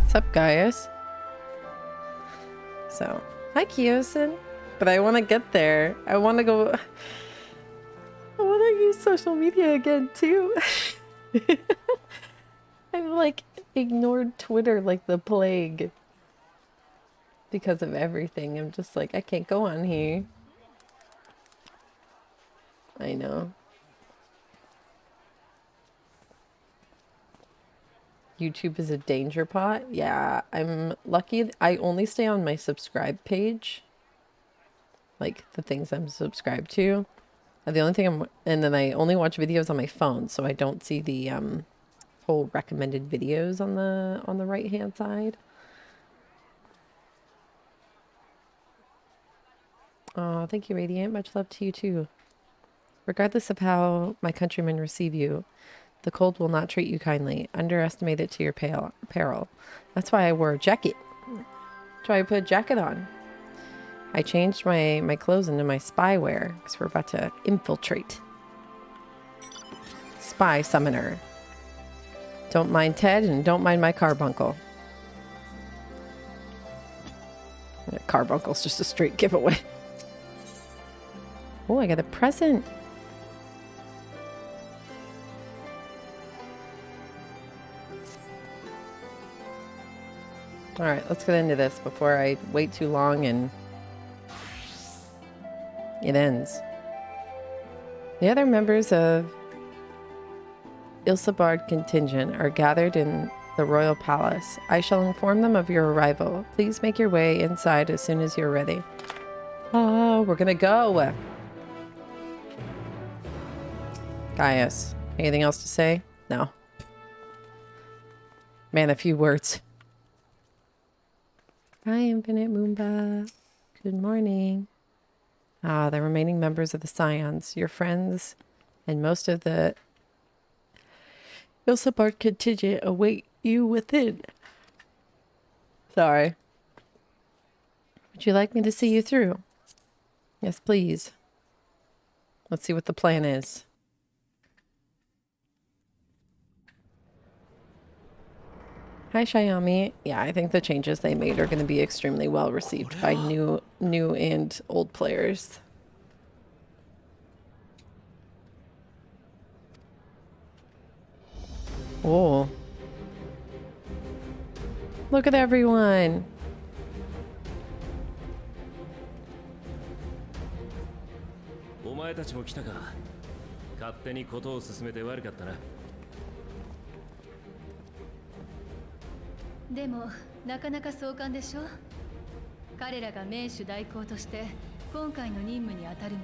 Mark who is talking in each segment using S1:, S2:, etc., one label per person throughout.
S1: What's up, guys? So, hi, Kyosin. But I want to get there. I want to go... I want to use social media again, too. I've, like, ignored Twitter like the plague. Because of everything. I'm just like, I can't go on here. I know. YouTube is a danger pot. Yeah, I'm lucky. I only stay on my subscribe page. Like, the things I'm subscribed to. The only thing and then I only watch videos on my phone, so I don't see the whole recommended videos on the right hand side. Oh, thank you, Radiant. Much love to you too. Regardless of how my countrymen receive you, the cold will not treat you kindly. Underestimate it to your peril. That's why I wore a jacket. That's why I put a jacket on. I changed my clothes into my spyware because we're about to infiltrate. Spy summoner. Don't mind Ted and don't mind my carbuncle. Yeah, carbuncle's just a straight giveaway. Oh, I got a present. All right, let's get into this before I wait too long and it ends. The other members of Ilsabard contingent are gathered in the royal palace. I shall inform them of your arrival. Please make your way inside as soon as you're ready. Oh, we're gonna go. Gaius, anything else to say? No. Man, a few words. Hi, Infinite Moomba. Good morning. Ah, the remaining members of the Scions, your friends, and most of the Ilsabard contingent await you within. Sorry. Would you like me to see you through? Yes, please. Let's see what the plan is. Hi, Xiaomi. Yeah, I think the changes they made are going to be extremely well received by new and old players. Oh. Look at everyone.
S2: でもなかなか壮観でしょ。彼らが名手代行として今回の任務に当たるも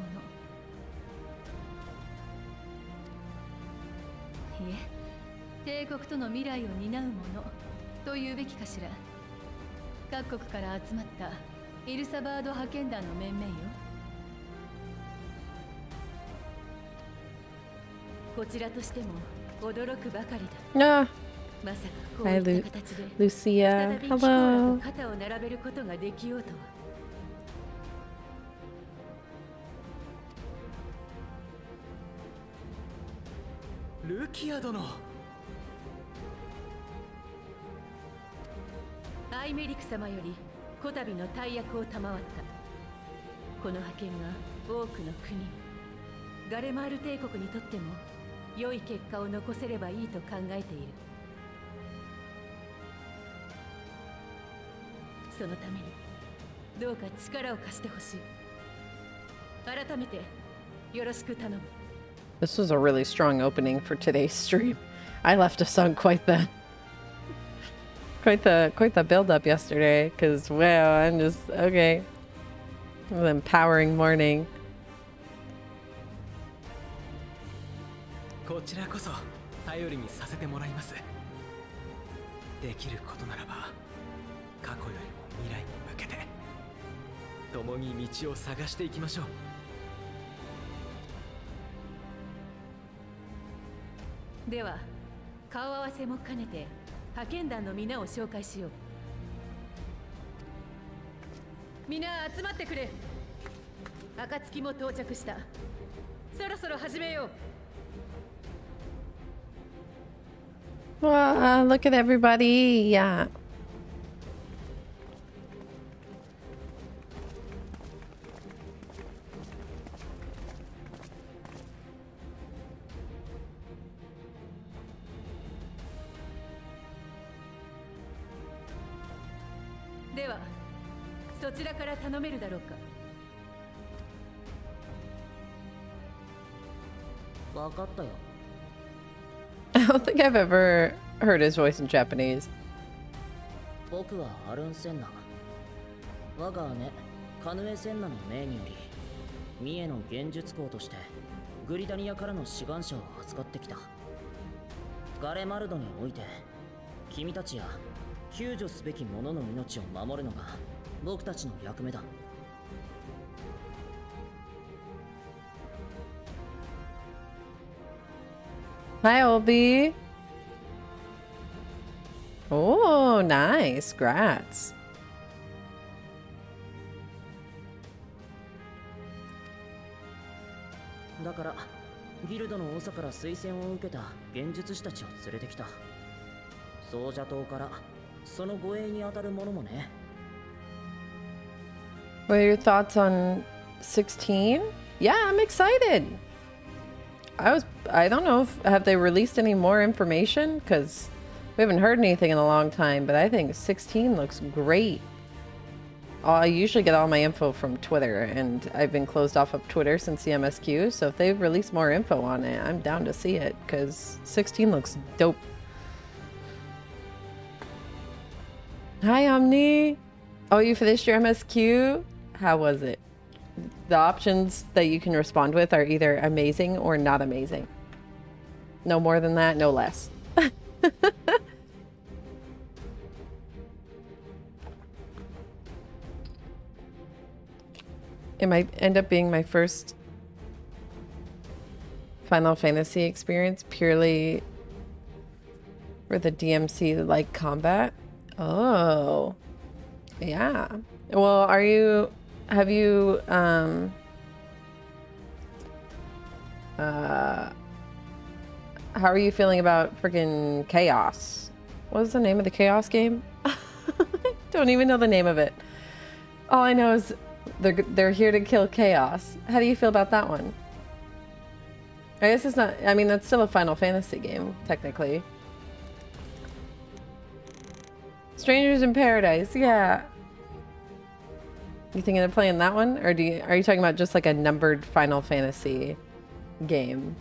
S2: の。いえ、帝国との未来を担うものと言うべきかしら。各国から集まったイルサバード派遣団の面々よ。こちらとしても驚くばかりだ。
S1: Ah. Hi, Lucia. Hello.
S2: 肩を並べることができようとは。
S3: ルキア殿。
S2: アイメリク様よりこたびの大役を賜った。この派遣が多くの国、ガレマール帝国にとっても良い結果を残せればいいと考えている。そのためにどうか力を貸してほしい。改めてよろしく頼む。
S1: This was a really strong opening for today's stream. I left us on quite the build up yesterday because wow, I'm just okay. It was an empowering morning.
S3: こちらこそ頼りにさせてもらいます。できることならば過去よりも未来に向けて共に道を探していきましょ
S2: う。では顔合わせも兼ねて派遣団の皆を紹介しよう。皆集まってくれ。暁も到着した。そろそろ始めよう。
S1: Wow, look at everybody. Yeah.
S2: ではそちらから頼めるだろうか。
S4: 分かったよ。
S1: I don't think I've ever heard his voice in Japanese.
S4: 僕はアルンセンナ。我が姉カヌエセンナの命により三重の幻術校としてグリダニアからの志願者を扱ってきた。ガレマルドにおいて君たちや救助すべき者の命を守るのが僕たちの役目だ。
S1: Hi, Olby. Oh, nice. Grats.
S4: だからギルドの長から推薦を受けた幻術師たちを連れてきた。奏者島からその護衛に当たる者もね。
S1: What are your thoughts on 16? Yeah, I'm excited. I don't know if have they released any more information, because we haven't heard anything in a long time, but I think 16 looks great. I usually get all my info from Twitter, and I've been closed off of Twitter since the MSQ, so if they've released more info on it, I'm down to see it, because 16 looks dope. Hi, Omni! Oh, you finished your MSQ? How was it? The options that you can respond with are either amazing or not amazing. No more than that, no less. It might end up being my first Final Fantasy experience purely for the DMC-like combat. Oh. Yeah. Well, have you, how are you feeling about freaking Chaos? What was the name of the Chaos game? Don't even know the name of it. All I know is they're here to kill Chaos. How do you feel about that one? I guess it's not, I mean, that's still a Final Fantasy game, technically. Strangers in Paradise, yeah. You thinking of playing that one? Or are you talking about just like a numbered Final Fantasy game?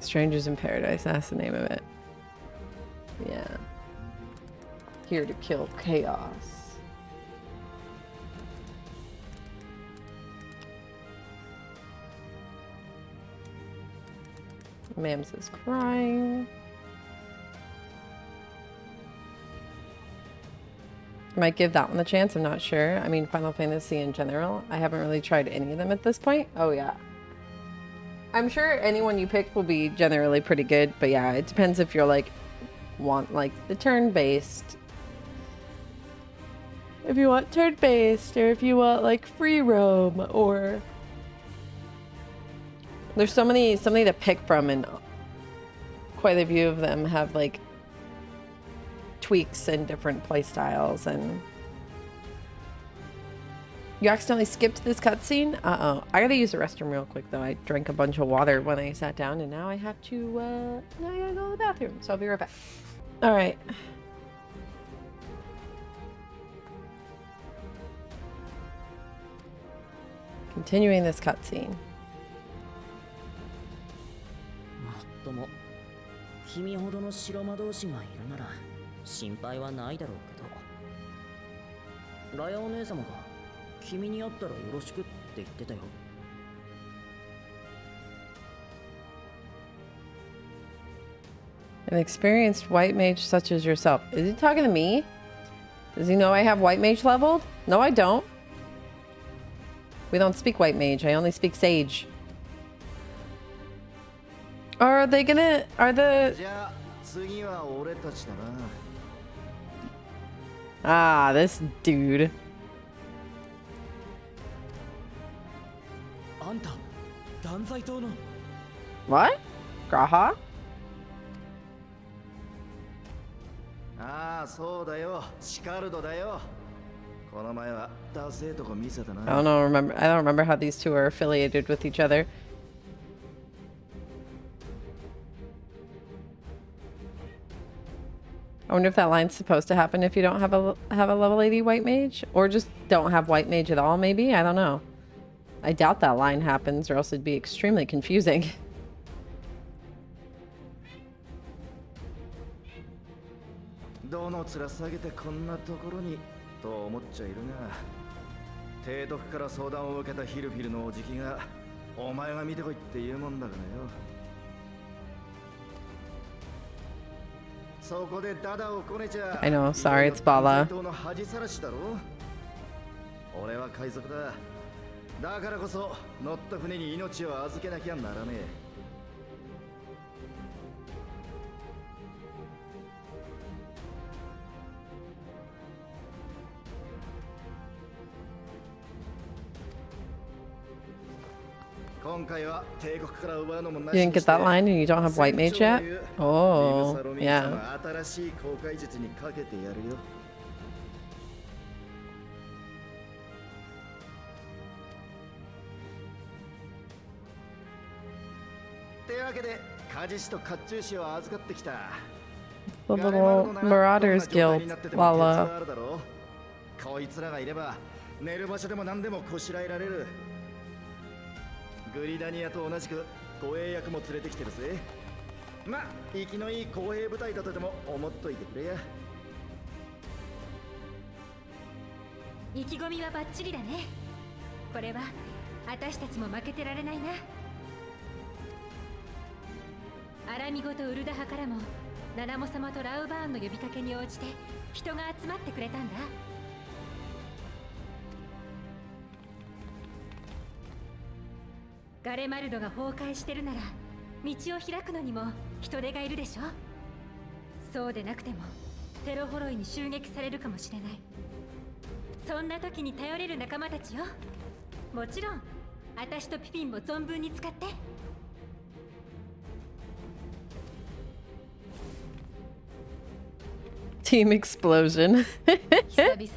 S1: Strangers in Paradise, that's the name of it. Yeah. Here to kill Chaos. Mams is crying. Might give that one the chance, I'm not sure. I mean, Final Fantasy in general, I haven't really tried any of them at this point. Oh yeah. I'm sure anyone you pick will be generally pretty good, but yeah, it depends if you're like, want like the turn-based. If you want turn-based, or if you want like free roam, or... There's so many to pick from, and quite a few of them have like tweaks and different play styles. And you accidentally skipped this cutscene? Uh-oh. I gotta use the restroom real quick though. I drank a bunch of water when I sat down, and now I have to now I gotta go to the bathroom, so I'll be right back. All right. Continuing this cutscene.
S4: もっとも君ほどの白魔導士がいるなら心配はないだろうけど、ラヤお姉様が君に会ったらよろしくって言ってたよ。
S1: An experienced white mage such as yourself. Is he talking to me? Does he know I have white mage leveled? No, I don't. We don't speak white mage. I only speak sage. Are they gonna... Are the... Ah, this dude.
S3: あんた、断罪党の。
S1: What? Graha?
S5: ああ、そうだよ。シカルドだよ。この前はダセーとこ見せたな。
S1: I don't remember how these two are affiliated with each other. wonder if that line's supposed to happen if you don't have a level 80 white mage, or just don't have white mage at all. Maybe, I don't know. I doubt that line happens, or else it'd be extremely confusing.
S5: どの面下げてこんなところにと思っちゃいるが、提督から相談を受けたヒルフィルのおじきがお前が見てこいって言うもんだからよ。そこでダダをこねちゃ
S1: I know, sorry, it's Bala.
S5: の恥さらしだろ。俺は海賊だ。だからこそ乗った船に命を預けなきゃならねえ。今回は帝国から奪うのもなし
S1: You
S5: に
S1: didn't
S5: して
S1: get that line and you don't have white mage yet? Oh, yeah.
S5: 新しい航海術にかけてやるよ。ってわけで、カジシと甲冑師を預かってきた。
S1: The little Marauders Guild, Lala.
S5: こいつらがいれば、寝る場所でも何でもこしらえられる。グリダニアと同じく護衛役も連れてきてるぜ。まあ、生きのいい公兵部隊だとでも思っといてくれや。
S2: 意気込みはバッチリだね。これは私たちも負けてられないな。アラミゴとウルダハからもナナモ様とラウバーンの呼びかけに応じて人が集まってくれたんだ。ガレマルドが崩壊してるなら道を開くのにも人手がいるでしょ。そうでなくてもテロ呪いに襲撃されるかもしれない。そんな時に頼れる仲間たちよ。もちろん私とピピンも存分に使って。
S1: Team explosion.
S2: 久々に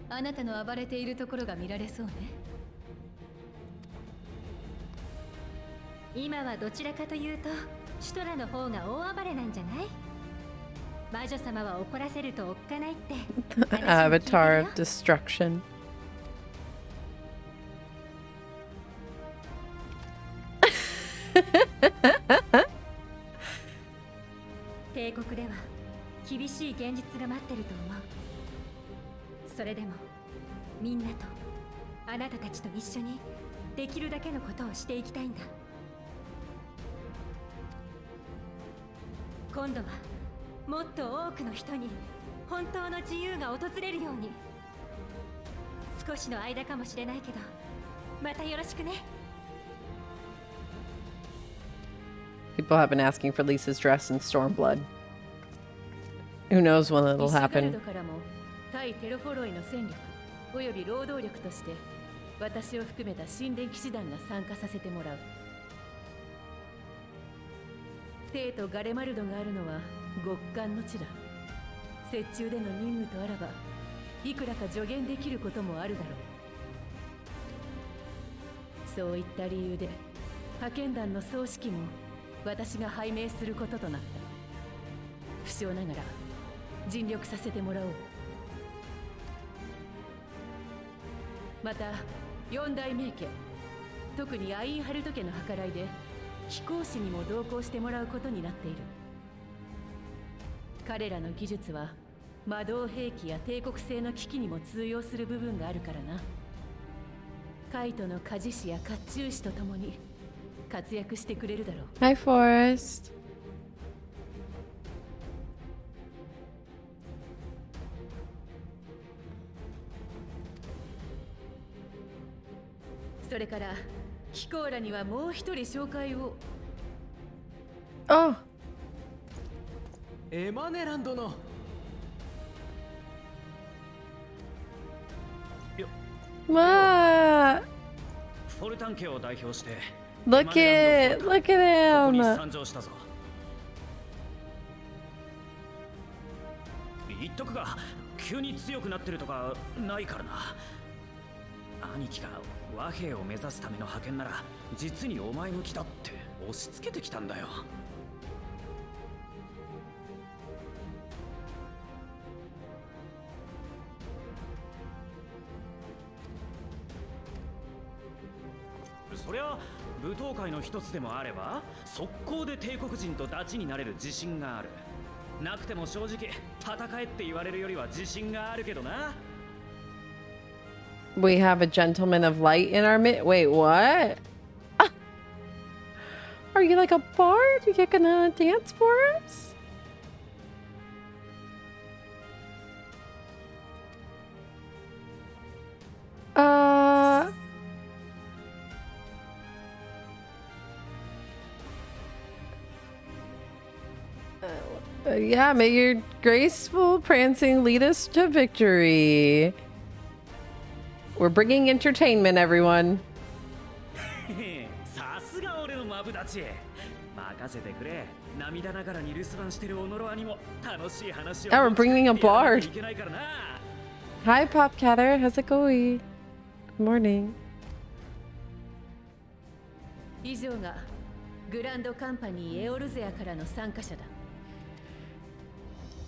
S2: あなたの暴れているところが見られそうね。今はどちらかというとシュトラの方が大暴れなんじゃない？魔女様は怒らせるとおっかないって。
S1: Avatar of destruction.
S2: 帝国では厳しい現実が待ってると思う。それでもみんなとあなたたちと一緒にできるだけのことをしていきたいんだ。今度はもっと多くの人に本当の自由が訪れるように。少しの間かもしれないけどまたよろしくね。
S1: People have been asking for Lisa's dress in Stormblood. Who knows when it'll happen.
S2: からも対テロフォロイの戦力および労働力として私を含めた神殿騎士団が参加させてもらう。テイとガレマルドがあるのは極寒の地だ。雪中での任務とあらばいくらか助言できることもあるだろう。そういった理由で派遣団の総指揮も私が拝命することとなった。不詳ながら尽力させてもらおう。また四大名家、特にアインハルト家の計らいで飛行士にも同行してもらうことになっている。彼らの技術は魔導兵器や帝国製の機器にも通用する部分があるからな。カイトの鍛冶師や甲冑師と共に活躍してくれるだろう。
S1: Hi, Forest.
S2: それからキコーラにはもう一人紹介を。
S1: Oh,
S3: エマネランドの
S1: what?
S4: フォルタン家を代表して
S1: Look at
S4: ここに
S1: him.
S4: 参上したぞ。言っとくが急に強くなってるとかないからな。兄貴が和平を目指すための派遣なら実にお前向きだって押し付けてきたんだよ。
S6: そりゃ舞踏会の一つでもあれば速攻で帝国人とダチになれる自信がある。なくても正直戦えって言われるよりは自信があるけどな。
S1: We have a gentleman of light in our mid. Wait, what? Ah! Are you like a bard? You're gonna dance for us? Yeah, may your graceful prancing lead us to victory. We're bringing entertainment, everyone.
S6: さすが俺のマブダチ。任せてくれ。涙ながらに留守番してるオノロアにも楽しい話を。
S1: Oh, we're bringing a bard.
S6: いけないからな。
S1: Hi, Popcatter. How's it going? Good morning.
S2: 以上がグランドカンパニーエオルゼアからの参加者だ。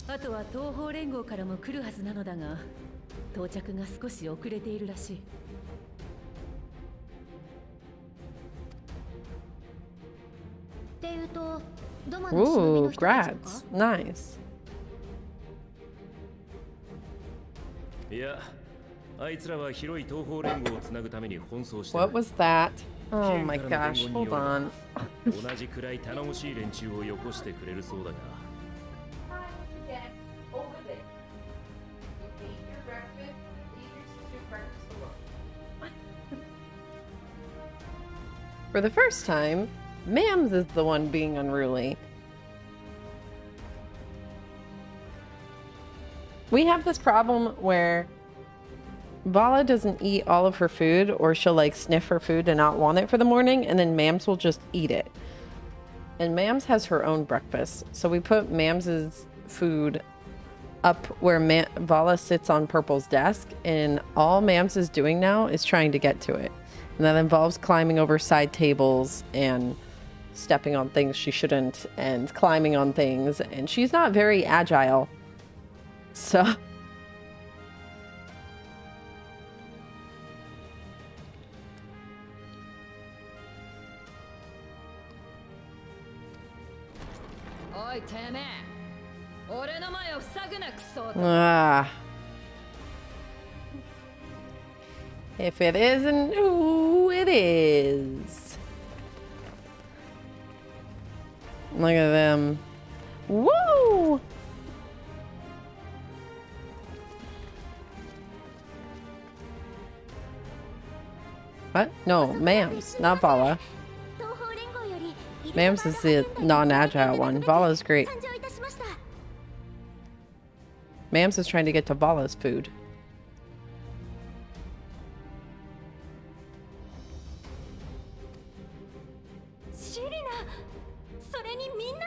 S2: あとは東方連合からも来るはずなのだが、到着が少し遅れているらしい。
S7: っていうと、ドマの忍び
S1: Ooh,
S7: の人たちとか
S1: grats. Nice.
S8: いや、あいつらは広い東方連合をつなぐために奔走してる。
S1: What was that? Oh my gosh, hold on.
S8: 同じくらい頼もしい連中をよこしてくれるそうだが。
S1: For the first time, Mams is the one being unruly. We have this problem where Vala doesn't eat all of her food, or she'll like sniff her food and not want it for the morning, and then Mams will just eat it. And Mams has her own breakfast, so we put Mams's food up where Vala sits on Purple's desk, and all Mams is doing now is trying to get to it. And that involves climbing over side tables and stepping on things she shouldn't and climbing on things. And she's not very agile. So... Ah. If it isn't, ooh, it is. Look at them. Woo! What? No, Mams, not Vala.
S7: 東方連合より
S1: Mams is the non-agile one. Vala's great.
S7: 参上いたしました。
S1: Mams is trying to get to Vala's food.
S7: シリナ、それにみんな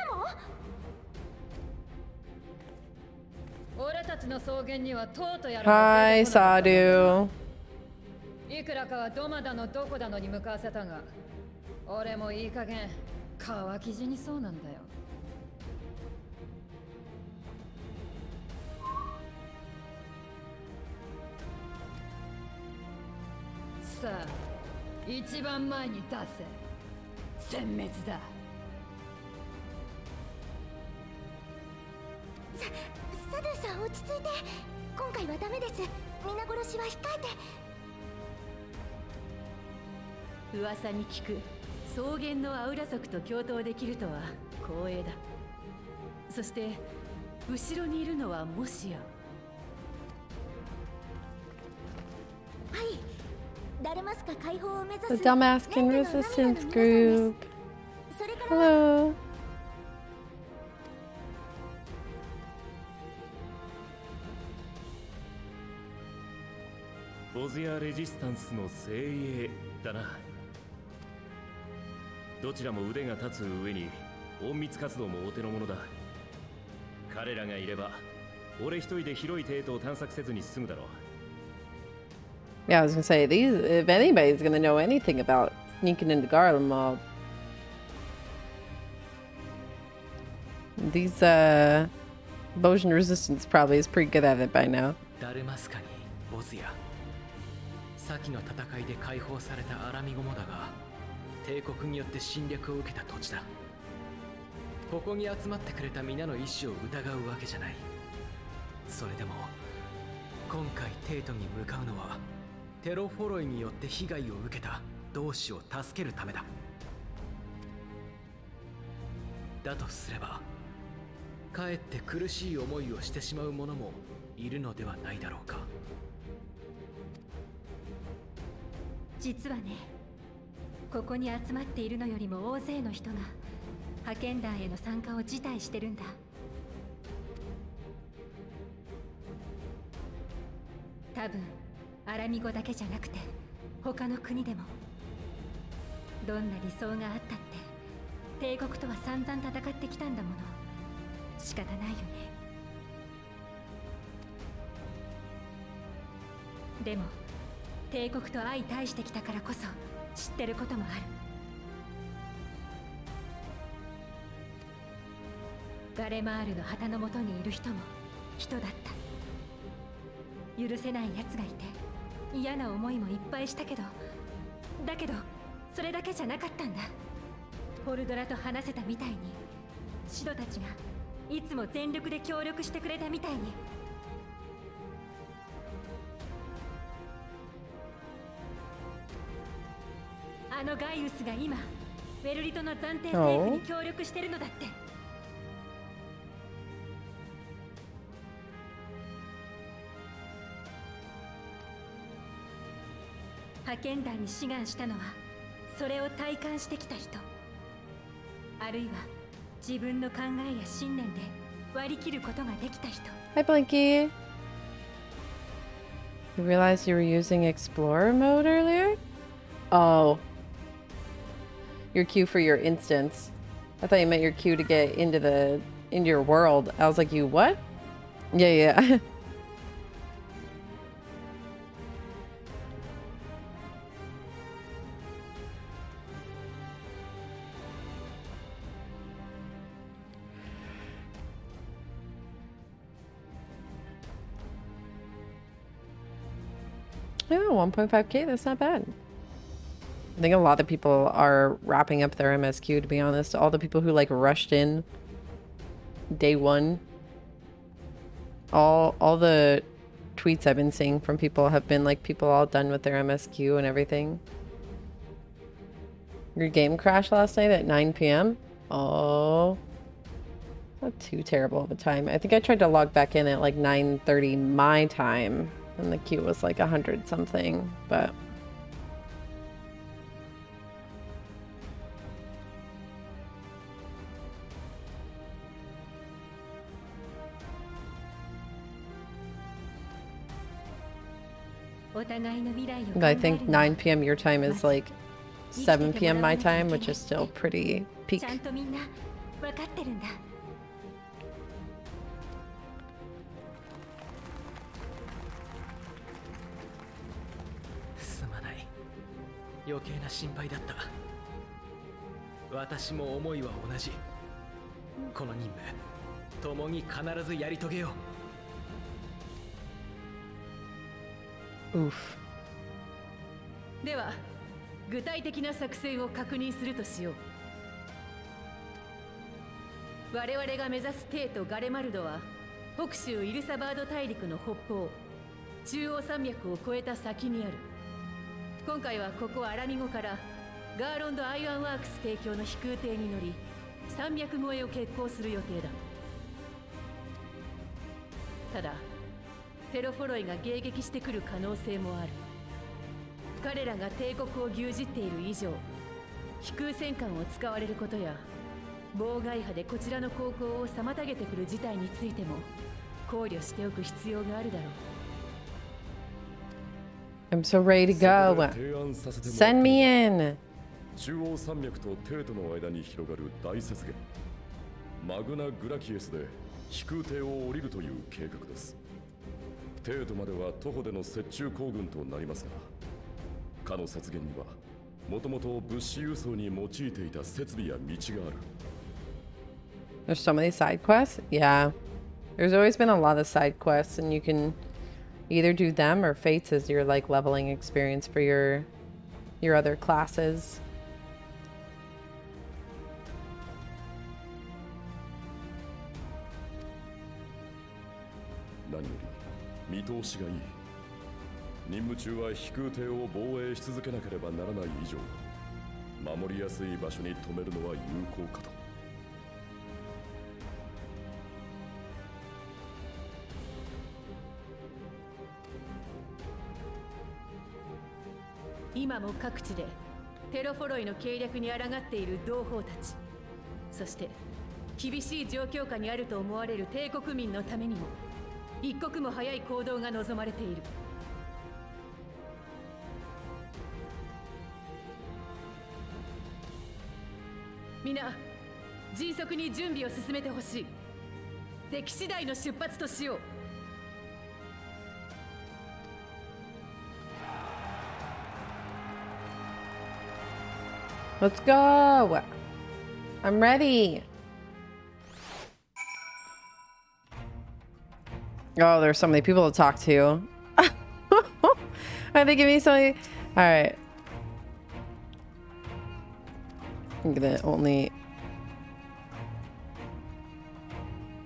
S7: も？
S2: 俺たちの草原にはとうとや
S1: Hi, Sadu.
S2: いくらかはドマだのどこだのに向かわせたが、俺もいい加減乾き死にそうなんだよ。さあ、一番前に出せ。殲滅だ。
S7: サドゥさん落ち着いて。今回はダメです。皆殺しは控えて。
S2: 噂に聞く草原のアウラ族と共闘できるとは光栄だ。そして後ろにいるのはもしや。
S7: はい。ダルマスカ解放を目指す
S1: The Damascus Resistance Group.
S7: それからは
S1: Hello.
S8: ボズヤ・レジスタンスの精鋭だな。どちらも腕が立つ上に隠密活動もお手の物だ。彼らがいれば俺一人で広い帝都を探索せずに済むだろう。
S1: Yeah, I was gonna say, these, if anybody's gonna know anything about sneaking into Garland Mob, these, Bojan Resistance probably is pretty good at it by now.
S3: ダルマスカにボズや先の戦いで解放されたアラミゴモだが帝国によって侵略を受けた土地だ。ここに集まってくれた皆の意志を疑うわけじゃない。それでも今回帝都に向かうのはテロフォロイによって被害を受けた同志を助けるためだ。だとすればかえって苦しい思いをしてしまう者もいるのではないだろうか。
S2: 実はね、ここに集まっているのよりも大勢の人が派遣団への参加を辞退してるんだ。多分アラミ語だけじゃなくて他の国でも。どんな理想があったって帝国とは散々戦ってきたんだもの。仕方ないよね。でも帝国と相対してきたからこそ知ってることもある。ガレマールの旗の下にいる人も人だった。許せない奴がいて嫌な思いもいっぱいしたけど、だけどそれだけじゃなかったんだ。ホルドラと話せたみたいに、シドたちがいつも全力で協力してくれたみたいに。あのガイウスが今ウェルリトの暫定政府に協力してるのだって。派遣団に志願したのはそれを体感してきた人、あるいは自分の考えや信念で割り切ることができた人。
S1: Hi, Blinky. You realized you were using Explorer mode earlier? Oh. Your queue for your instance. I thought you meant your queue to get into your world. I was like, you what? Yeah. Oh, 1.5k, that's not bad. I think a lot of people are wrapping up their MSQ, to be honest. All the people who like rushed in day one. All the tweets I've been seeing from people have been like people all done with their MSQ and everything. Your game crashed last night at 9 p.m? Oh. Not too terrible of a time. I think I tried to log back in at like 9:30 my time. And the queue was like 100 something, but I think 9 p.m. your time is like 7 p.m. my time, which is still pretty peak.
S3: 余計な心配だった。私も思いは同じ。この任務、共に必ずやり遂げよ
S1: う。Oof。
S2: では、具体的な作戦を確認するとしよう。我々が目指す帝都ガレマルドは、北州イルサバード大陸の北方、中央山脈を越えた先にある。今回はここアラミゴからガーロンド・アイアンワークス提供の飛空艇に乗り山脈越えを決行する予定だ。ただテロフォロイが迎撃してくる可能性もある。彼らが帝国を牛耳っている以上、飛空戦艦を使われることや妨害波でこちらの航行を妨げてくる事態についても考慮しておく必要があるだろう。
S1: I'm so ready to go. Send me in.
S9: 中央山脈と帝都の間に広がる大雪原マグナ・グラキエスで飛空艇を降りるという計画です。帝都までは徒歩での雪中行軍となりますが、かの雪原にはもともと物資輸送に用いていた設備や道がある。
S1: There's so many side quests? Yeah. There's always been a lot of side quests, and you can either do them or fates as your like leveling experience for your other classes.
S9: 何より見通しがいい。任務中は飛空艇を防衛し続けなければならない以上、守りやすい場所に止めるのは有効かと。
S2: 今も各地でテロフォロイの計略に抗っている同胞たち、そして厳しい状況下にあると思われる帝国民のためにも一刻も早い行動が望まれている。皆迅速に準備を進めてほしい。出来次第の出発としよう。
S1: Let's go! I'm ready! Oh, there's so many people to talk to. Are they giving me so many? Alright. I'm gonna only...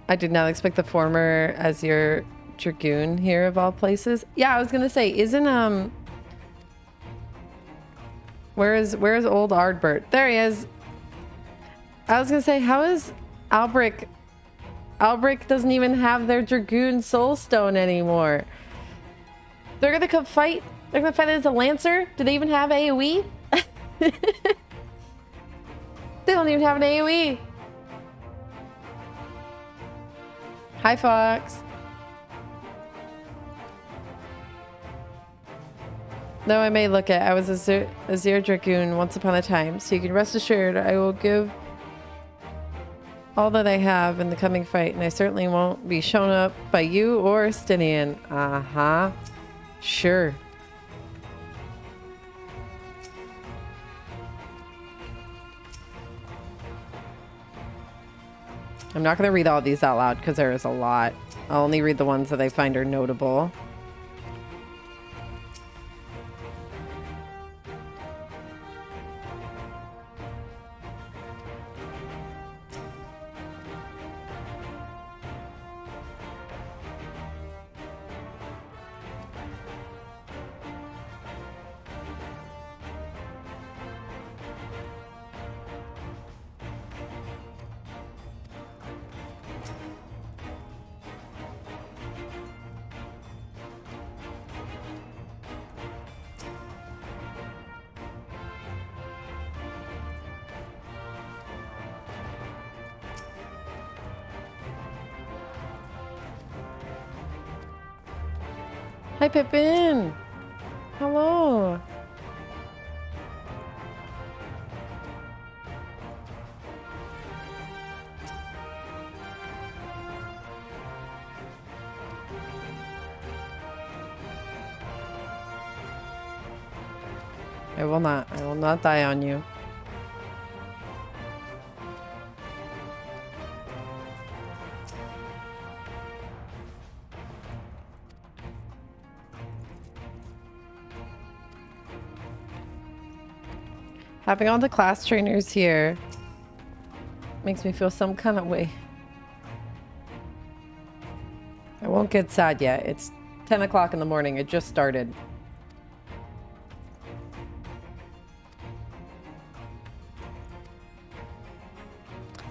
S1: I did not expect the former as your Dragoon here of all places. Yeah, I was gonna say, isn't, Where's old Ardbert? There he is. I was gonna say, how is Albric? Albric doesn't even have their Dragoon Soulstone anymore. They're gonna come fight? They're gonna fight as a Lancer? Do they even have AoE? They don't even have an AoE. Hi, Fox. Though I may look at, I was a Zero Dragoon once upon a time, so you can rest assured I will give all that I have in the coming fight, and I certainly won't be shown up by you or Stinian. Uh-huh. Sure. I'm not going to read all these out loud because there is a lot. I'll only read the ones that I find are notable. Hi, Pippin. Hello. I will not die on you. Having all the class trainers here makes me feel some kind of way. I won't get sad yet. It's 10 o'clock in the morning. It just started.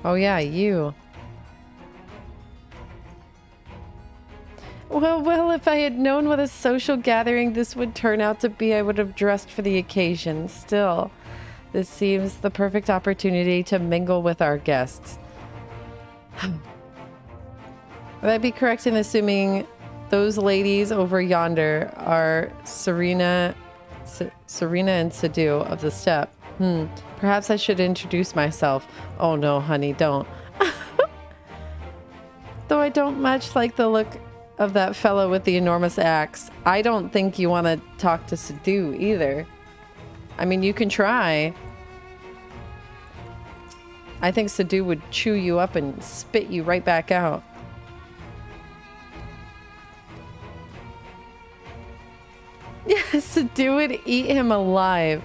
S1: Oh yeah, you. Well, if I had known what a social gathering this would turn out to be, I would have dressed for the occasion. Still, this seems the perfect opportunity to mingle with our guests. Would I be correct in assuming those ladies over yonder are Serena and Sadu of the Steppe? Perhaps I should introduce myself. Oh no, honey, don't. Though I don't much like the look of that fellow with the enormous axe, I don't think you want to talk to Sadu either. I mean, you can try. I think Sadu would chew you up and spit you right back out. Yes, Sadu would eat him alive.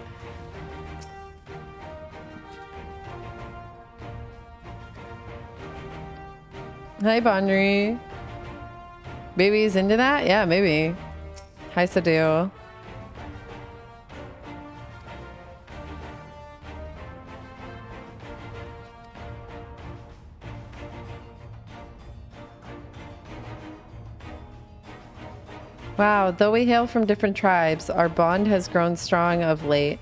S1: Hi, Bonri. Maybe he's into that? Yeah, maybe. Hi, Sadeo. Wow, though we hail from different tribes, our bond has grown strong of late.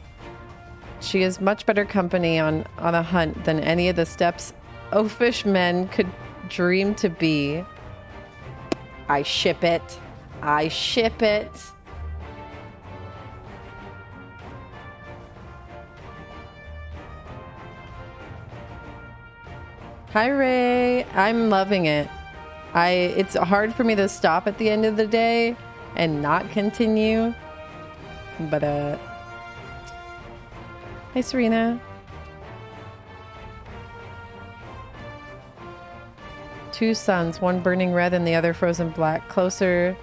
S1: She is much better company on a hunt than any of the steps oafish men could dream to be. I ship it. I ship it. Hi, Ray. I'm loving it. It's hard for me to stop at the end of the day and not continue. But, hi, Serena. Two suns, one burning red and the other frozen black. Closer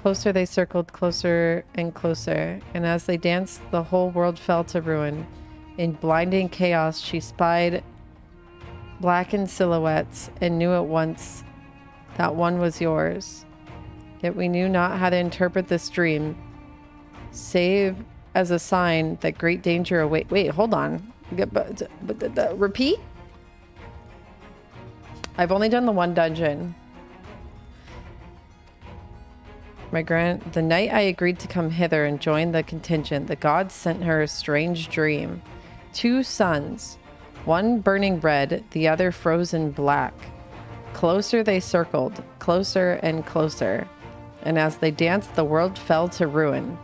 S1: they circled, closer and closer. And as they danced, the whole world fell to ruin. In blinding chaos, she spied blackened silhouettes and knew at once that one was yours. Yet we knew not how to interpret this dream, save as a sign that great danger await. Wait, hold on. Repeat? I've only done the one dungeon. The night I agreed to come hither and join the contingent, the gods sent her a strange dream. Two suns, one burning red, the other frozen black. Closer they circled, closer and closer. And as they danced, the world fell to ruin.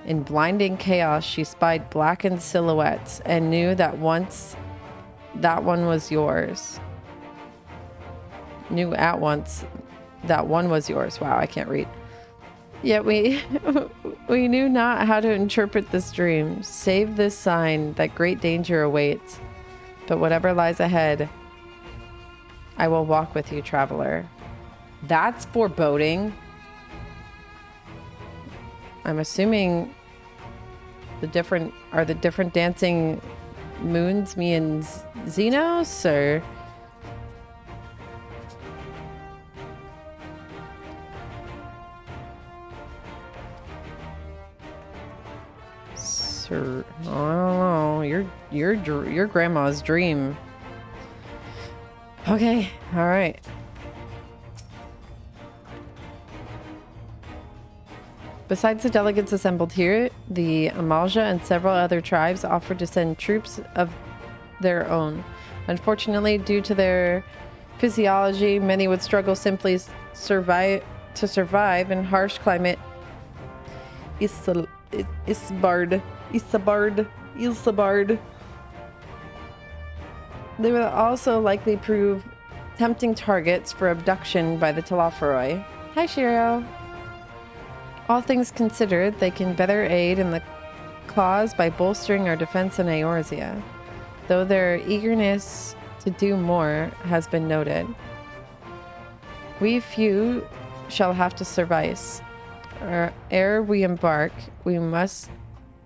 S1: In blinding chaos, she spied blackened silhouettes and knew that once that one was yours. Knew at once that one was yours. Wow, I can't read. Yet we knew not how to interpret this dream, save this sign that great danger awaits. But whatever lies ahead, I will walk with you, traveler. That's foreboding. I'm assuming the different dancing moons me and Xenos, or I don't know. Your grandma's dream. Okay, all right. Besides the delegates assembled here, the Amalja and several other tribes offered to send troops of their own. Unfortunately, due to their physiology, many would struggle simply to survive in harsh climate. Isabard. They would also likely prove tempting targets for abduction by the Talaferoi. Hi, Shiro. All things considered, they can better aid in the cause by bolstering our defense in Eorzea, though their eagerness to do more has been noted. We few shall have to suffice. Ere we embark, we must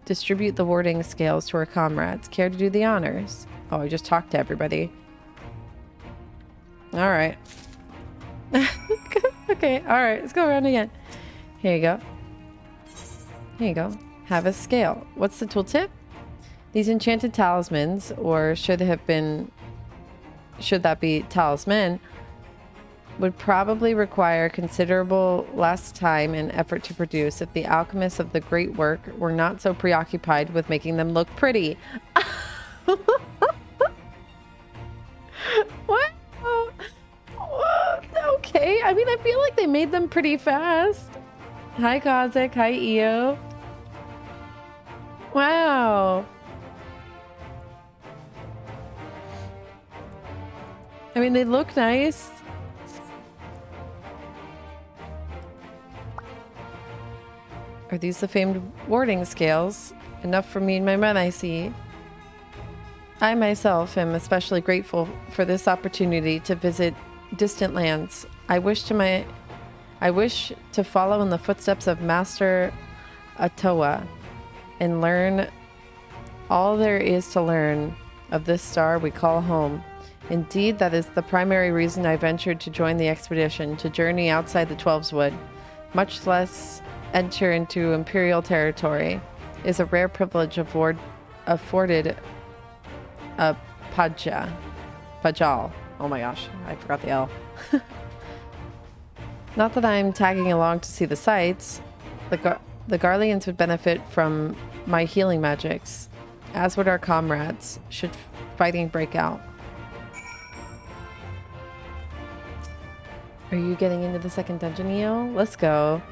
S1: distribute the warding scales to our comrades. Care to do the honors? Oh, I just talked to everybody. All right. Okay, all right. Let's go around again. Here you go. Here you go. Have a scale. What's the tooltip? These enchanted talismans, or should that be talisman, would probably require considerable less time and effort to produce if the alchemists of the great work were not so preoccupied with making them look pretty. What? Okay, I mean, I feel like they made them pretty fast. Hi, Kazik. Hi, Io. Wow. I mean, they look nice. Are these the famed warding scales? Enough for me and my men, I see. I myself am especially grateful for this opportunity to visit distant lands. I wish to follow in the footsteps of Master Atoa and learn all there is to learn of this star we call home. Indeed, that is the primary reason I ventured to join the expedition, to journey outside the Twelves Wood, much less enter into Imperial territory, is a rare privilege afforded a Pajal. Oh my gosh, I forgot the L. Not that I'm tagging along to see the sights. The Garleans would benefit from my healing magics, as would our comrades, should fighting break out. Are you getting into the second dungeon, Eo? Let's go.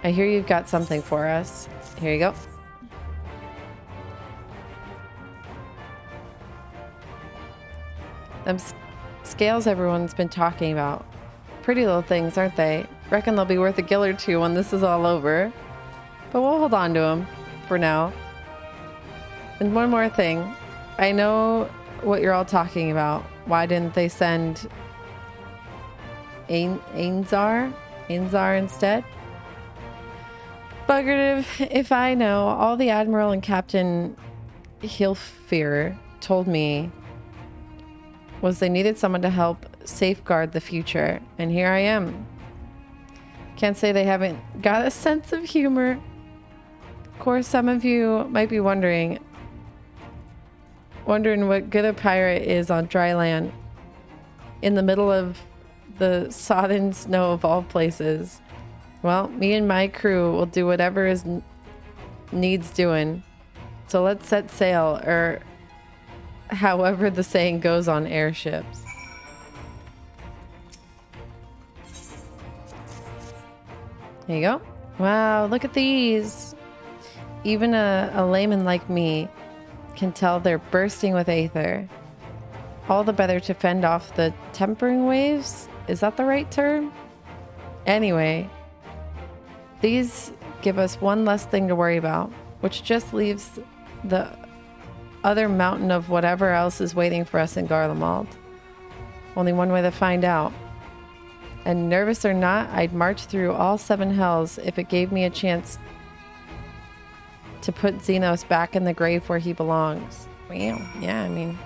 S1: I hear you've got something for us. Here you go. Them scales everyone's been talking about. Pretty little things, aren't they? Reckon they'll be worth a gill or two when this is all over. But we'll hold on to them for now. And one more thing. I know what you're all talking about. Why didn't they send Ainzar instead? Buggered if I know. All the Admiral and Captain Hilfir told me was they needed someone to help safeguard the future. And here I am. Can't say they haven't got a sense of humor. Of course, some of you might be wondering what good a pirate is on dry land in the middle of the sodden snow of all places. Well, me and my crew will do whatever is needs doing. So let's set sail, or however the saying goes on airships. There you go. Wow, look at these. Even a layman like me can tell they're bursting with aether. All the better to fend off the tempering waves? Is that the right term? Anyway, these give us one less thing to worry about, which just leaves the other mountain of whatever else is waiting for us in Garlemald. Only one way to find out. And nervous or not, I'd march through all 7 hells if it gave me a chance to put Xenos back in the grave where he belongs. Wow. Yeah, I mean...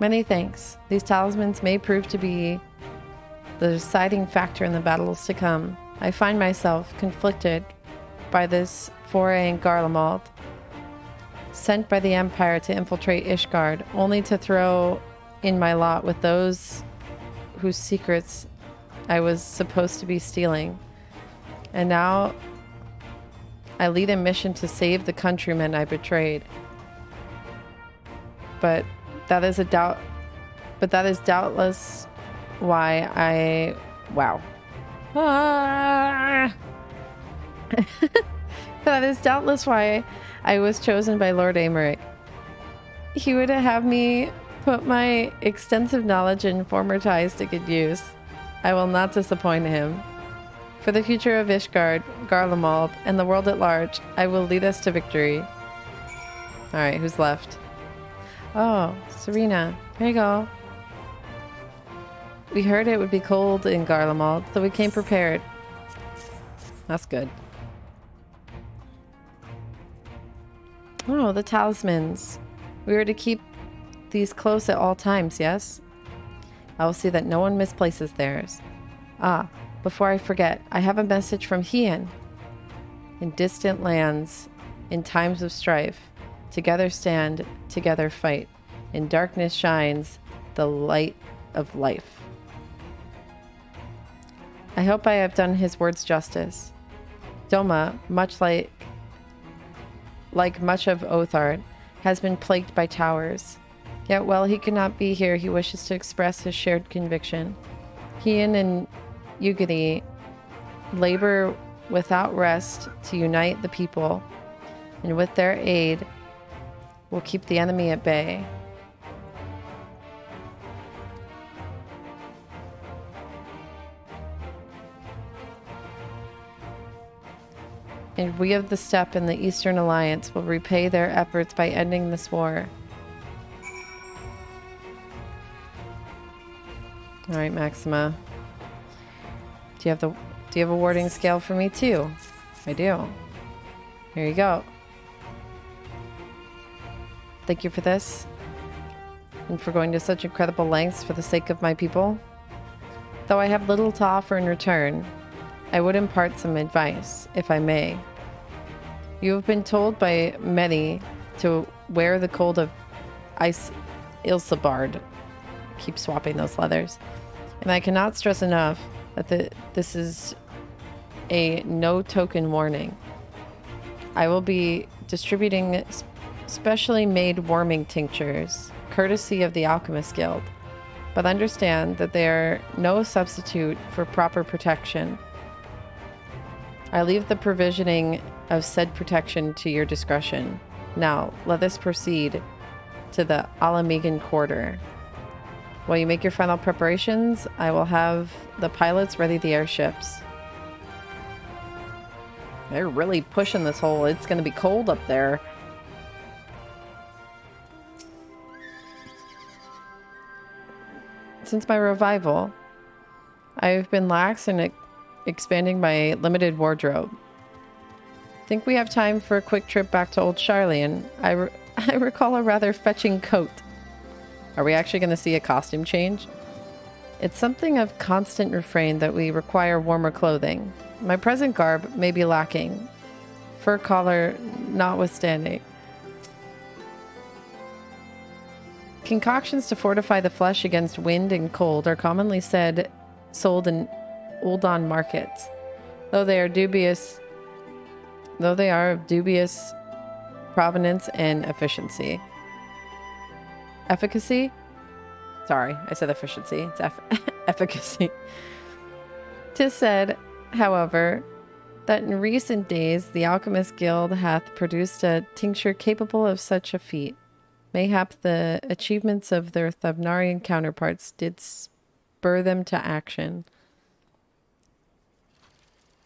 S1: Many thanks. These talismans may prove to be the deciding factor in the battles to come. I find myself conflicted by this foray in Garlemald, sent by the Empire to infiltrate Ishgard, only to throw in my lot with those whose secrets I was supposed to be stealing. And now I lead a mission to save the countrymen I betrayed. But that is doubtless why I... Wow. Ah! That is doubtless why I was chosen by Lord Amaric. He would have me put my extensive knowledge and former ties to good use. I will not disappoint him. For the future of Ishgard, Garlemald, and the world at large, I will lead us to victory. Alright, who's left? Oh, Serena. Here you go. We heard it would be cold in Garlemald, so we came prepared. That's good. Oh, the talismans. We were to keep these close at all times, yes? I will see that no one misplaces theirs. Ah, before I forget, I have a message from Hien. In distant lands, in times of strife, together stand, together fight. In darkness shines the light of life. I hope I have done his words justice. Doma, much like much of Othard, has been plagued by towers. Yet while he cannot be here, he wishes to express his shared conviction. Hien and Yugiri labor without rest to unite the people, and with their aid, will keep the enemy at bay. And we of the Steppe and the Eastern Alliance will repay their efforts by ending this war. All right, Maxima. Do you have a warding scale for me too? I do. Here you go. Thank you for this, and for going to such incredible lengths for the sake of my people. Though I have little to offer in return, I would impart some advice, if I may. You have been told by many to wear the cold of ice Ilsabard. Keep swapping those leathers. And I cannot stress enough that this is a no-token warning. I will be distributing specially made warming tinctures, courtesy of the Alchemist Guild, but understand that they are no substitute for proper protection. I leave the provisioning of said protection to your discretion. Now, let us proceed to the Alamegan Quarter. While you make your final preparations, I will have the pilots ready the airships. They're really pushing this whole, it's going to be cold up there. Since my revival, I've been lax in expanding my limited wardrobe. Think we have time for a quick trip back to Old Charlian. I recall a rather fetching coat. Are we actually going to see a costume change? It's something of constant refrain that we require warmer clothing. My present garb may be lacking, fur collar notwithstanding. Concoctions to fortify the flesh against wind and cold are commonly sold in Uldan markets, though they are of dubious provenance and efficiency. Efficacy? Sorry, I said efficiency. It's efficacy. 'Tis said, however, that in recent days the Alchemist Guild hath produced a tincture capable of such a feat. Mayhap the achievements of their Thavnarian counterparts did spur them to action,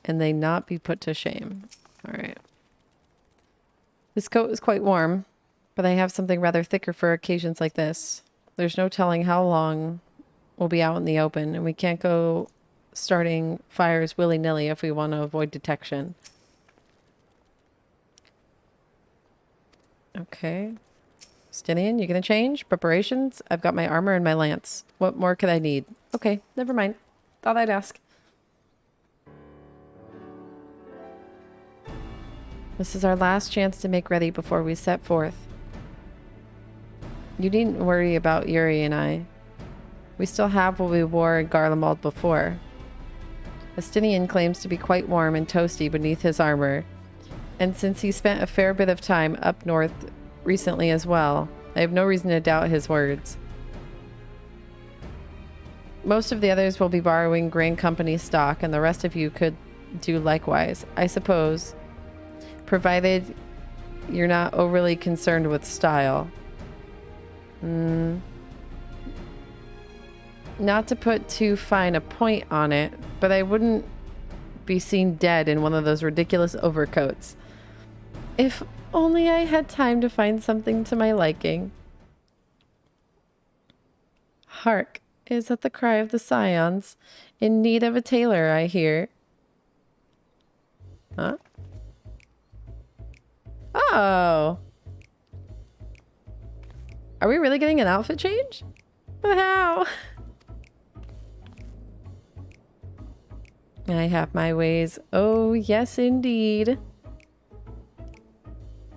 S1: and they not be put to shame. Alright. This coat is quite warm, but I have something rather thicker for occasions like this. There's no telling how long we'll be out in the open, and we can't go starting fires willy-nilly if we want to avoid detection. Okay. Stinian, you gonna change? Preparations? I've got my armor and my lance. What more could I need? Okay, never mind. Thought I'd ask. This is our last chance to make ready before we set forth. You needn't worry about Yuri and I. We still have what we wore in Garlemald before. Estinian claims to be quite warm and toasty beneath his armor, and since he spent a fair bit of time up north recently as well, I have no reason to doubt his words. Most of the others will be borrowing Grain Company stock, and the rest of you could do likewise, I suppose, provided you're not overly concerned with style. Not to put too fine a point on it, but I wouldn't be seen dead in one of those ridiculous overcoats. If only I had time to find something to my liking. Hark, is that the cry of the scions? In need of a tailor, I hear. Huh? Oh! Are we really getting an outfit change? But how? I have my ways. Oh, yes, indeed.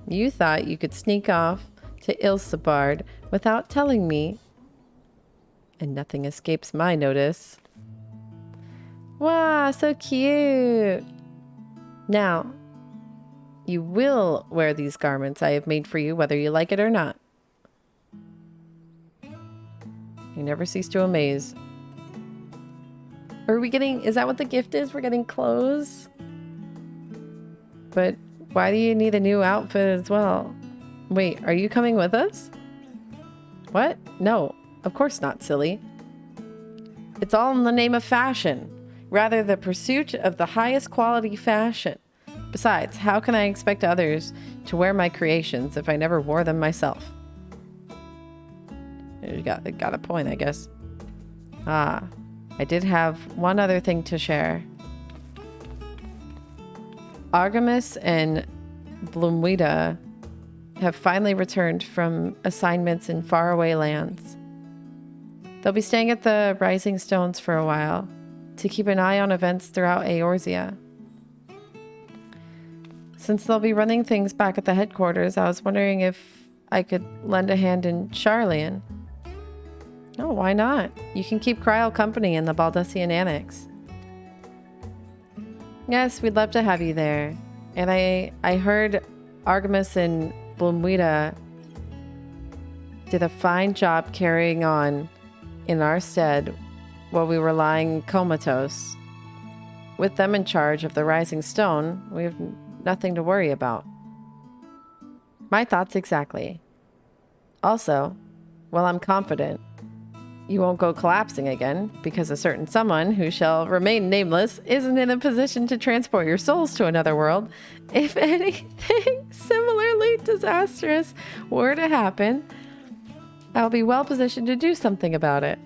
S1: You thought you could sneak off to Ilsabard without telling me, and nothing escapes my notice. Wow, so cute. Now, you will wear these garments I have made for you, whether you like it or not. You never cease to amaze. Are we getting... Is that what the gift is? We're getting clothes? But why do you need a new outfit as well? Wait, are you coming with us? What? No, of course not, silly. It's all in the name of fashion. Rather, the pursuit of the highest quality fashion. Besides, how can I expect others to wear my creations if I never wore them myself? You got a point, I guess. Ah, I did have one other thing to share. Artemis and Blumwida have finally returned from assignments in faraway lands. They'll be staying at the Rising Stones for a while to keep an eye on events throughout Eorzea. Since they'll be running things back at the headquarters, I was wondering if I could lend a hand in Sharlayan. Oh, why not? You can keep Kryl company in the Baldessian Annex. Yes, we'd love to have you there. And I heard Artemis and Blumwida did a fine job carrying on in our stead while we were lying comatose. With them in charge of the Rising Stone, we have nothing to worry about. My thoughts exactly. Also, while I'm confident you won't go collapsing again, because a certain someone who shall remain nameless isn't in a position to transport your souls to another world, if anything similarly disastrous were to happen, I'll be well positioned to do something about it.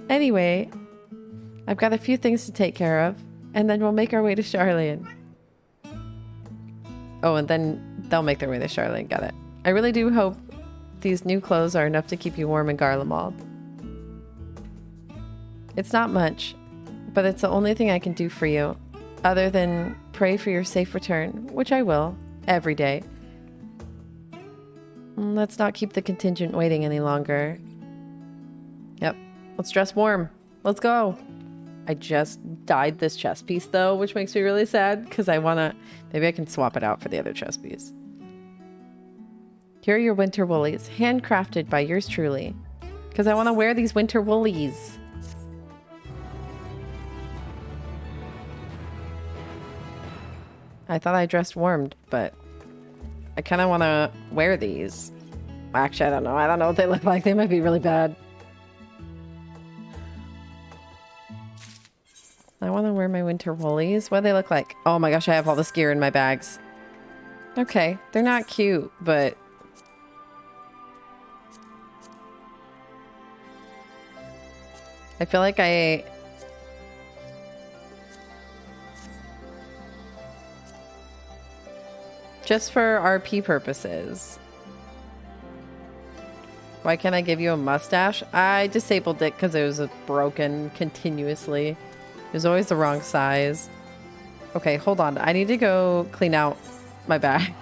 S1: Anyway, I've got a few things to take care of, and then we'll make our way to Sharlayan. Oh, and then they'll make their way to Sharlayan. Got it. I really do hope these new clothes are enough to keep you warm in Garlemald. It's not much, but it's the only thing I can do for you, other than pray for your safe return, which I will, every day. Let's not keep the contingent waiting any longer. Yep, let's dress warm. Let's go. I just dyed this chest piece though, which makes me really sad because I want to... Maybe I can swap it out for the other chest piece. Here are your winter woolies, handcrafted by yours truly. Because I want to wear these winter woolies. I thought I dressed warmed, but I kind of want to wear these. Actually, I don't know. I don't know what they look like. They might be really bad. I want to wear my winter woolies. What do they look like? Oh my gosh, I have all this gear in my bags. Okay, they're not cute, but... I feel like I... Just for RP purposes. Why can't I give you a mustache? I disabled it because it was broken continuously. It was always the wrong size. Okay, hold on. I need to go clean out my bag.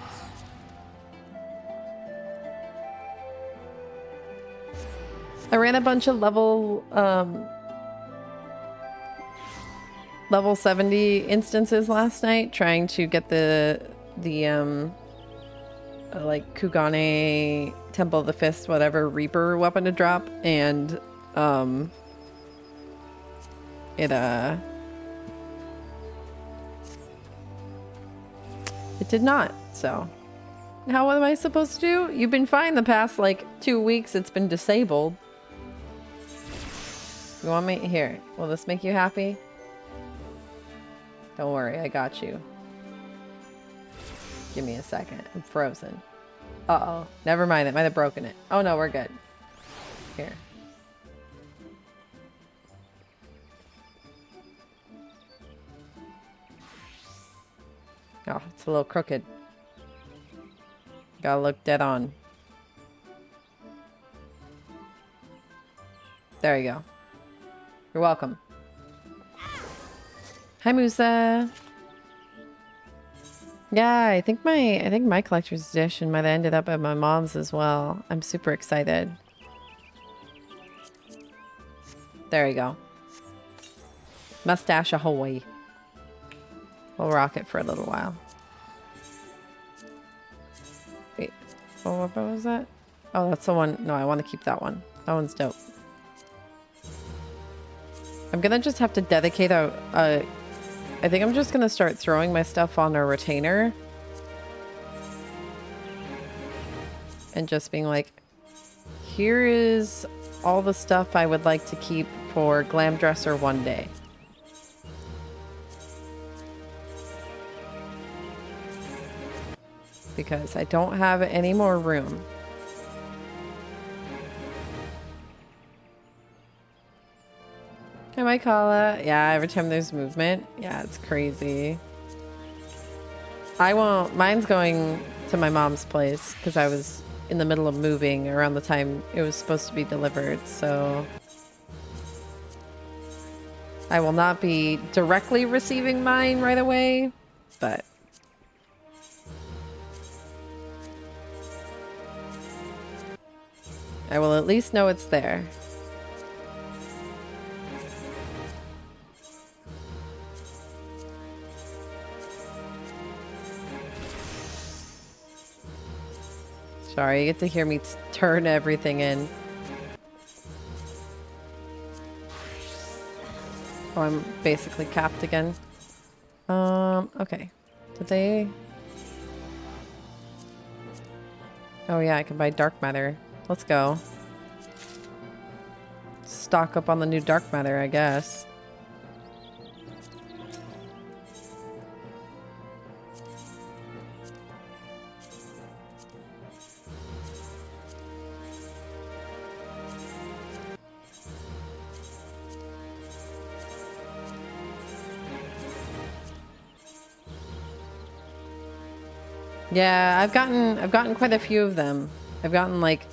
S1: I ran a bunch of level 70 instances last night trying to get the like Kugane Temple of the Fist whatever Reaper weapon to drop, and it did not. So how am I supposed to do? You've been fine the past like 2 weeks. It's been disabled. You want me here? Will this make you happy? Don't worry, I got you. Give me a second. I'm frozen. Uh-oh. Never mind. It might have broken it. Oh no, we're good. Here. Oh, it's a little crooked. Gotta look dead on. There you go. You're welcome. Hi, Musa. Yeah, I think my collector's edition might have ended up at my mom's as well. I'm super excited. There you go. Mustache ahoy. We'll rock it for a little while. Wait. Oh, what was that? Oh, that's the one. No, I want to keep that one. That one's dope. I'm gonna just have to dedicate I think I'm just gonna start throwing my stuff on a retainer. And just being like, here is all the stuff I would like to keep for Glam Dresser one day. Because I don't have any more room. Hi, Mycala. Yeah, every time there's movement. Yeah, it's crazy. I won't... Mine's going to my mom's place because I was in the middle of moving around the time it was supposed to be delivered, so I will not be directly receiving mine right away, but I will at least know it's there. Sorry, you get to hear me turn everything in. Oh, I'm basically capped again. Okay. Did they... Oh yeah, I can buy dark matter. Let's go. Stock up on the new dark matter, I guess. Yeah, I've gotten quite a few of them. I've gotten like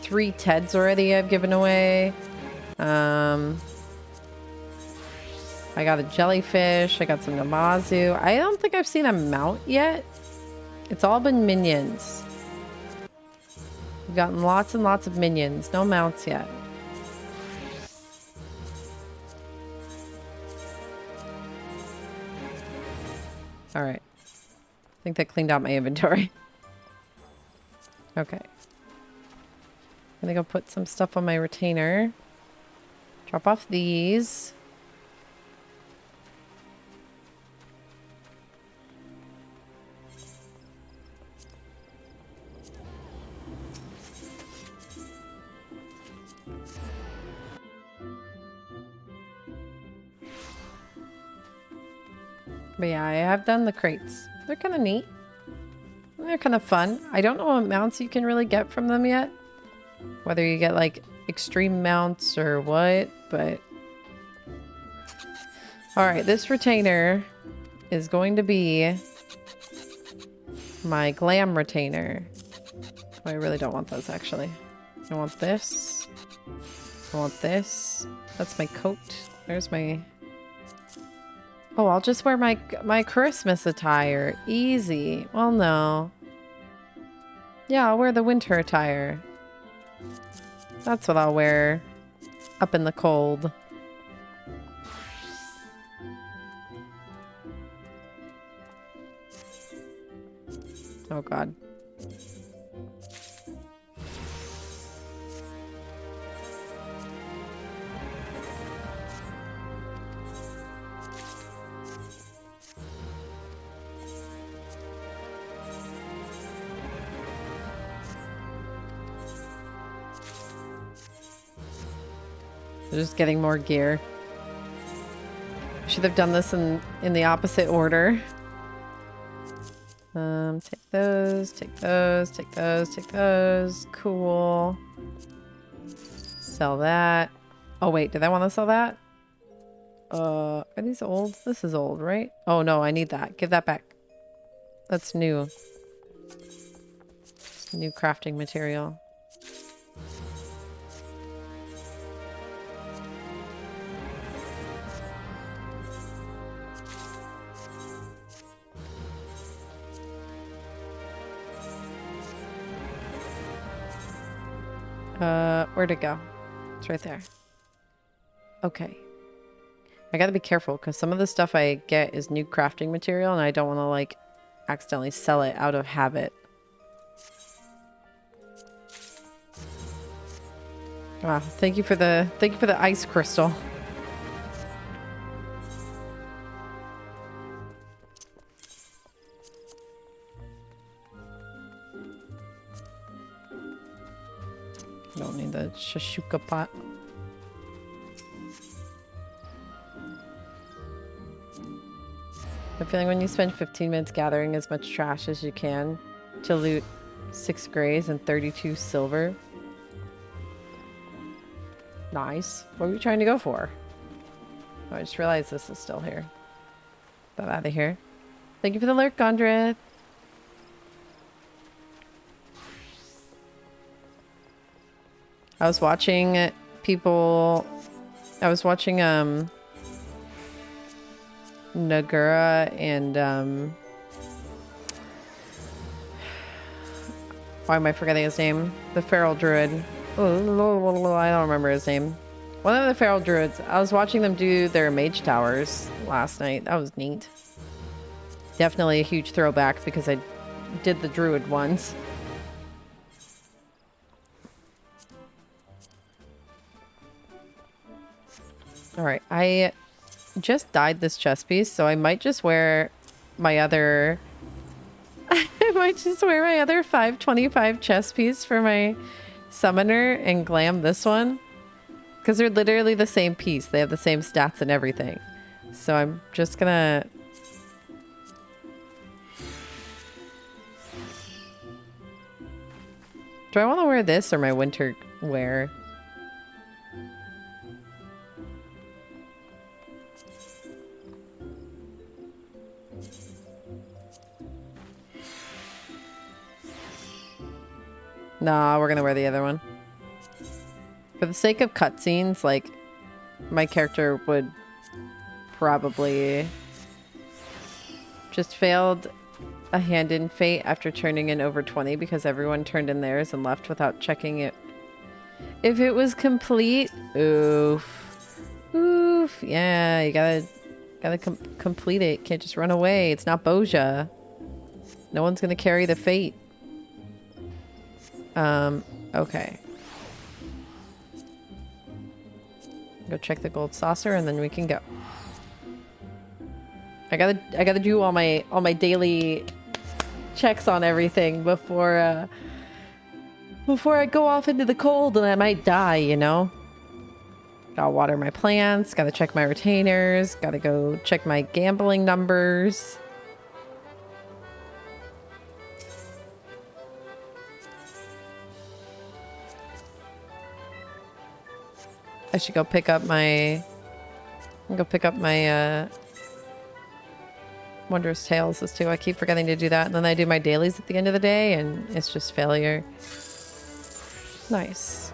S1: 3 Teds already I've given away. I got a jellyfish, I got some Namazu. I don't think I've seen a mount yet. It's all been minions. We've gotten lots and lots of minions, no mounts yet. Alright. I think that cleaned out my inventory. Okay. I'm gonna go put some stuff on my retainer. Drop off these. But yeah, I have done the crates. They're kind of neat. They're kind of fun. I don't know what mounts you can really get from them yet. Whether you get like extreme mounts or what, but... Alright, this retainer is going to be my glam retainer. Oh, I really don't want those actually. I want this. I want this. That's my coat. There's my... Oh, I'll just wear my Christmas attire. Easy. Well, no. Yeah, I'll wear the winter attire. That's what I'll wear up in the cold. Oh, God. Just getting more gear. Should have done this in the opposite order. Take those, take those, take those, take those. Cool. Sell that. Oh wait, did I want to sell that? Are these old? This is old, right? Oh no, I need that. Give that back. That's new. New crafting material. Where'd it go? It's right there. Okay. I gotta be careful because some of the stuff I get is new crafting material and I don't want to like accidentally sell it out of habit. Wow, thank you for the ice crystal. Don't need the shashuka pot. I'm feeling when you spend 15 minutes gathering as much trash as you can to loot 6 grays and 32 silver. Nice. What are we trying to go for? Oh, I just realized this is still here. Get that out of here. Thank you for the lurk, Gondrith. I was watching people. I was watching Nagura and why am I forgetting his name? The feral druid. Oh, I don't remember his name. One of the feral druids. I was watching them do their mage towers last night. That was neat. Definitely a huge throwback because I did the druid ones. Alright, I just dyed this chest piece, so I might just wear my other... I might just wear my other 525 chest piece for my summoner and glam this one. Because they're literally the same piece. They have the same stats and everything. So I'm just gonna... Do I want to wear this or my winter wear? Nah, we're gonna wear the other one. For the sake of cutscenes, like, my character would probably just failed a hand-in fate after turning in over 20 because everyone turned in theirs and left without checking it. If it was complete, oof. Oof. Yeah, you gotta complete it. Can't just run away. It's not Boja. No one's gonna carry the fate. Okay. Go check the gold saucer and then we can go. I gotta do all my daily checks on everything before I go off into the cold and I might die, you know? Gotta water my plants, gotta check my retainers, gotta go check my gambling numbers. I should go pick up my Wondrous Tales as too. I keep forgetting to do that, and then I do my dailies at the end of the day, and it's just failure. Nice.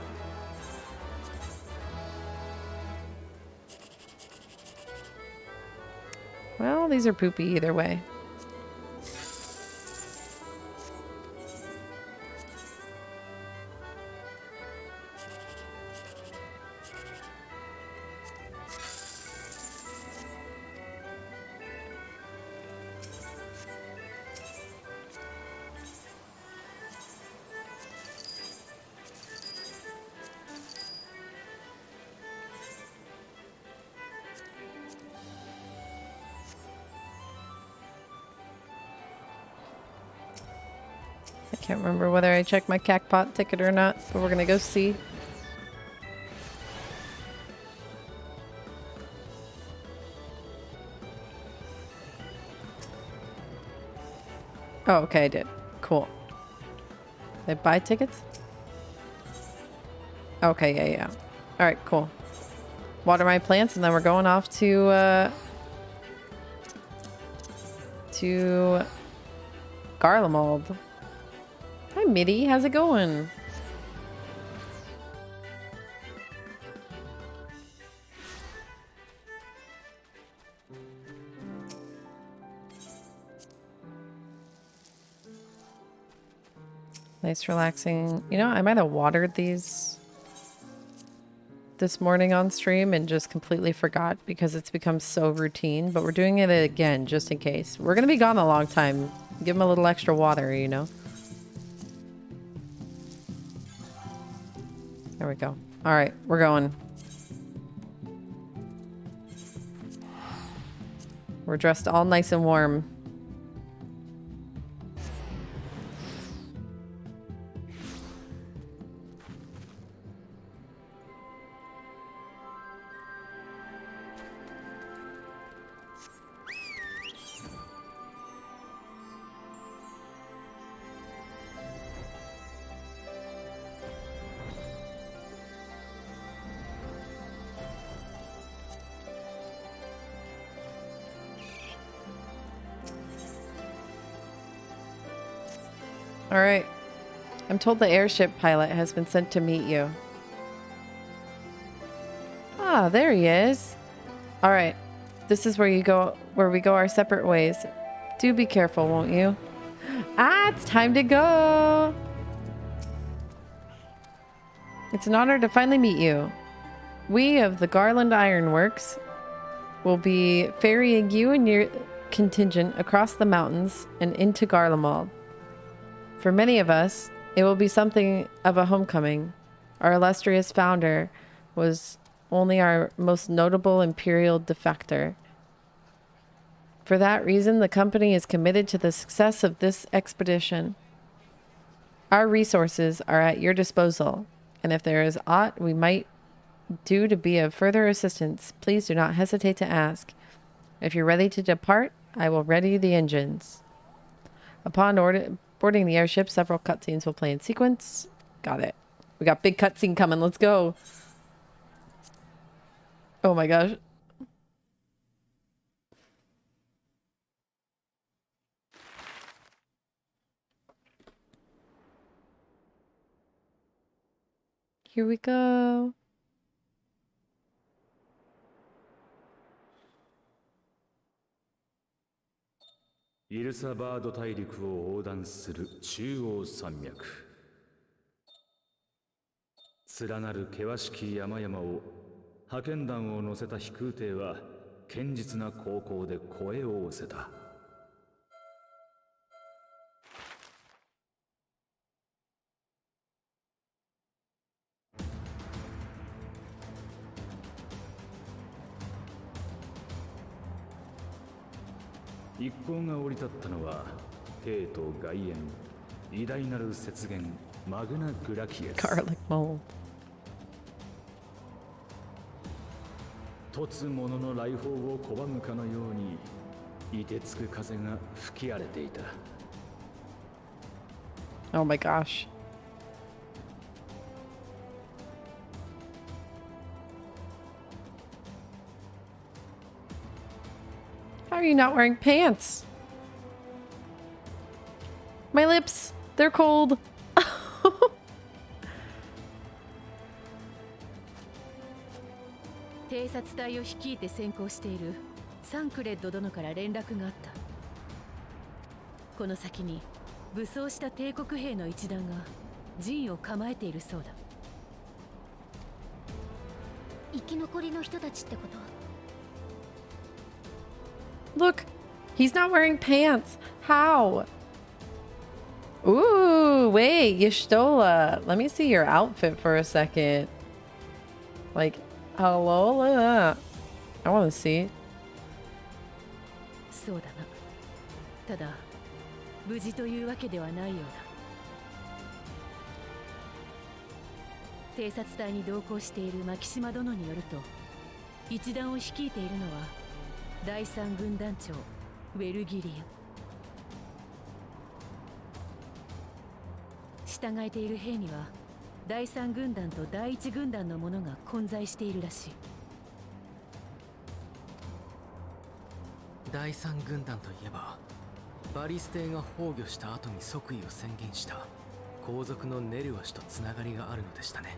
S1: Well, these are poopy either way. I can't remember whether I checked my Cacpot ticket or not, but we're gonna go see. Oh, okay, I did. Cool. They buy tickets? Okay, yeah. Alright, cool. Water my plants, and then we're going off to Garlemald. Hi, Mitty. How's it going? Nice, relaxing. You know, I might have watered these this morning on stream and just completely forgot because it's become so routine, but we're doing it again just in case. We're going to be gone a long time. Give them a little extra water, you know? There we go. All right, we're going. We're dressed all nice and warm. All right. I'm told the airship pilot has been sent to meet you. Ah, there he is. All right. This is where we go our separate ways. Do be careful, won't you? Ah, it's time to go. It's an honor to finally meet you. We of the Garland Ironworks will be ferrying you and your contingent across the mountains and into Garlemald. For many of us, it will be something of a homecoming. Our illustrious founder was only our most notable imperial defector. For that reason, the company is committed to the success of this expedition. Our resources are at your disposal, and if there is aught we might do to be of further assistance, please do not hesitate to ask. If you're ready to depart, I will ready the engines. Upon boarding the airship, several cutscenes will play in sequence. Got it. We got big cutscene coming. Let's go. Oh my gosh. Here we go.
S8: イルサバード大陸を横断する中央山脈。連なる険しき山々を派遣団を乗せた飛空艇は堅実な航行で越えをせた。一行が降り立ったのは帝都外縁偉大なる雪原マグナ・グラキエス。
S1: Garlic mold.
S8: 突者の来訪を拒むかのように凍てつく風が吹き荒れていた。
S1: Oh my gosh. How are you not wearing pants? My lips, they're cold.
S2: 偵察隊を率いて先行しているサンクレッド殿から連絡があった。この先に武装した帝国兵の一団が陣を構えているそうだ。
S7: 生き残りの人たちってこと？
S1: Look, he's not wearing pants. How? Ooh, wait, Y'shtola. Let me see your outfit for a second. Like, hello, look at that. I want to see.
S2: そうだな。ただ、無事というわけではないようだ。偵察隊に同行している牧島殿によると、一団を率いているのは第三軍団長ウェルギリア。従えている兵には第三軍団と第一軍団の者が混在しているらしい。
S3: 第三軍団といえばバリス艇が崩御した後に即位を宣言した皇族のネルワ氏とつながりがあるのでしたね。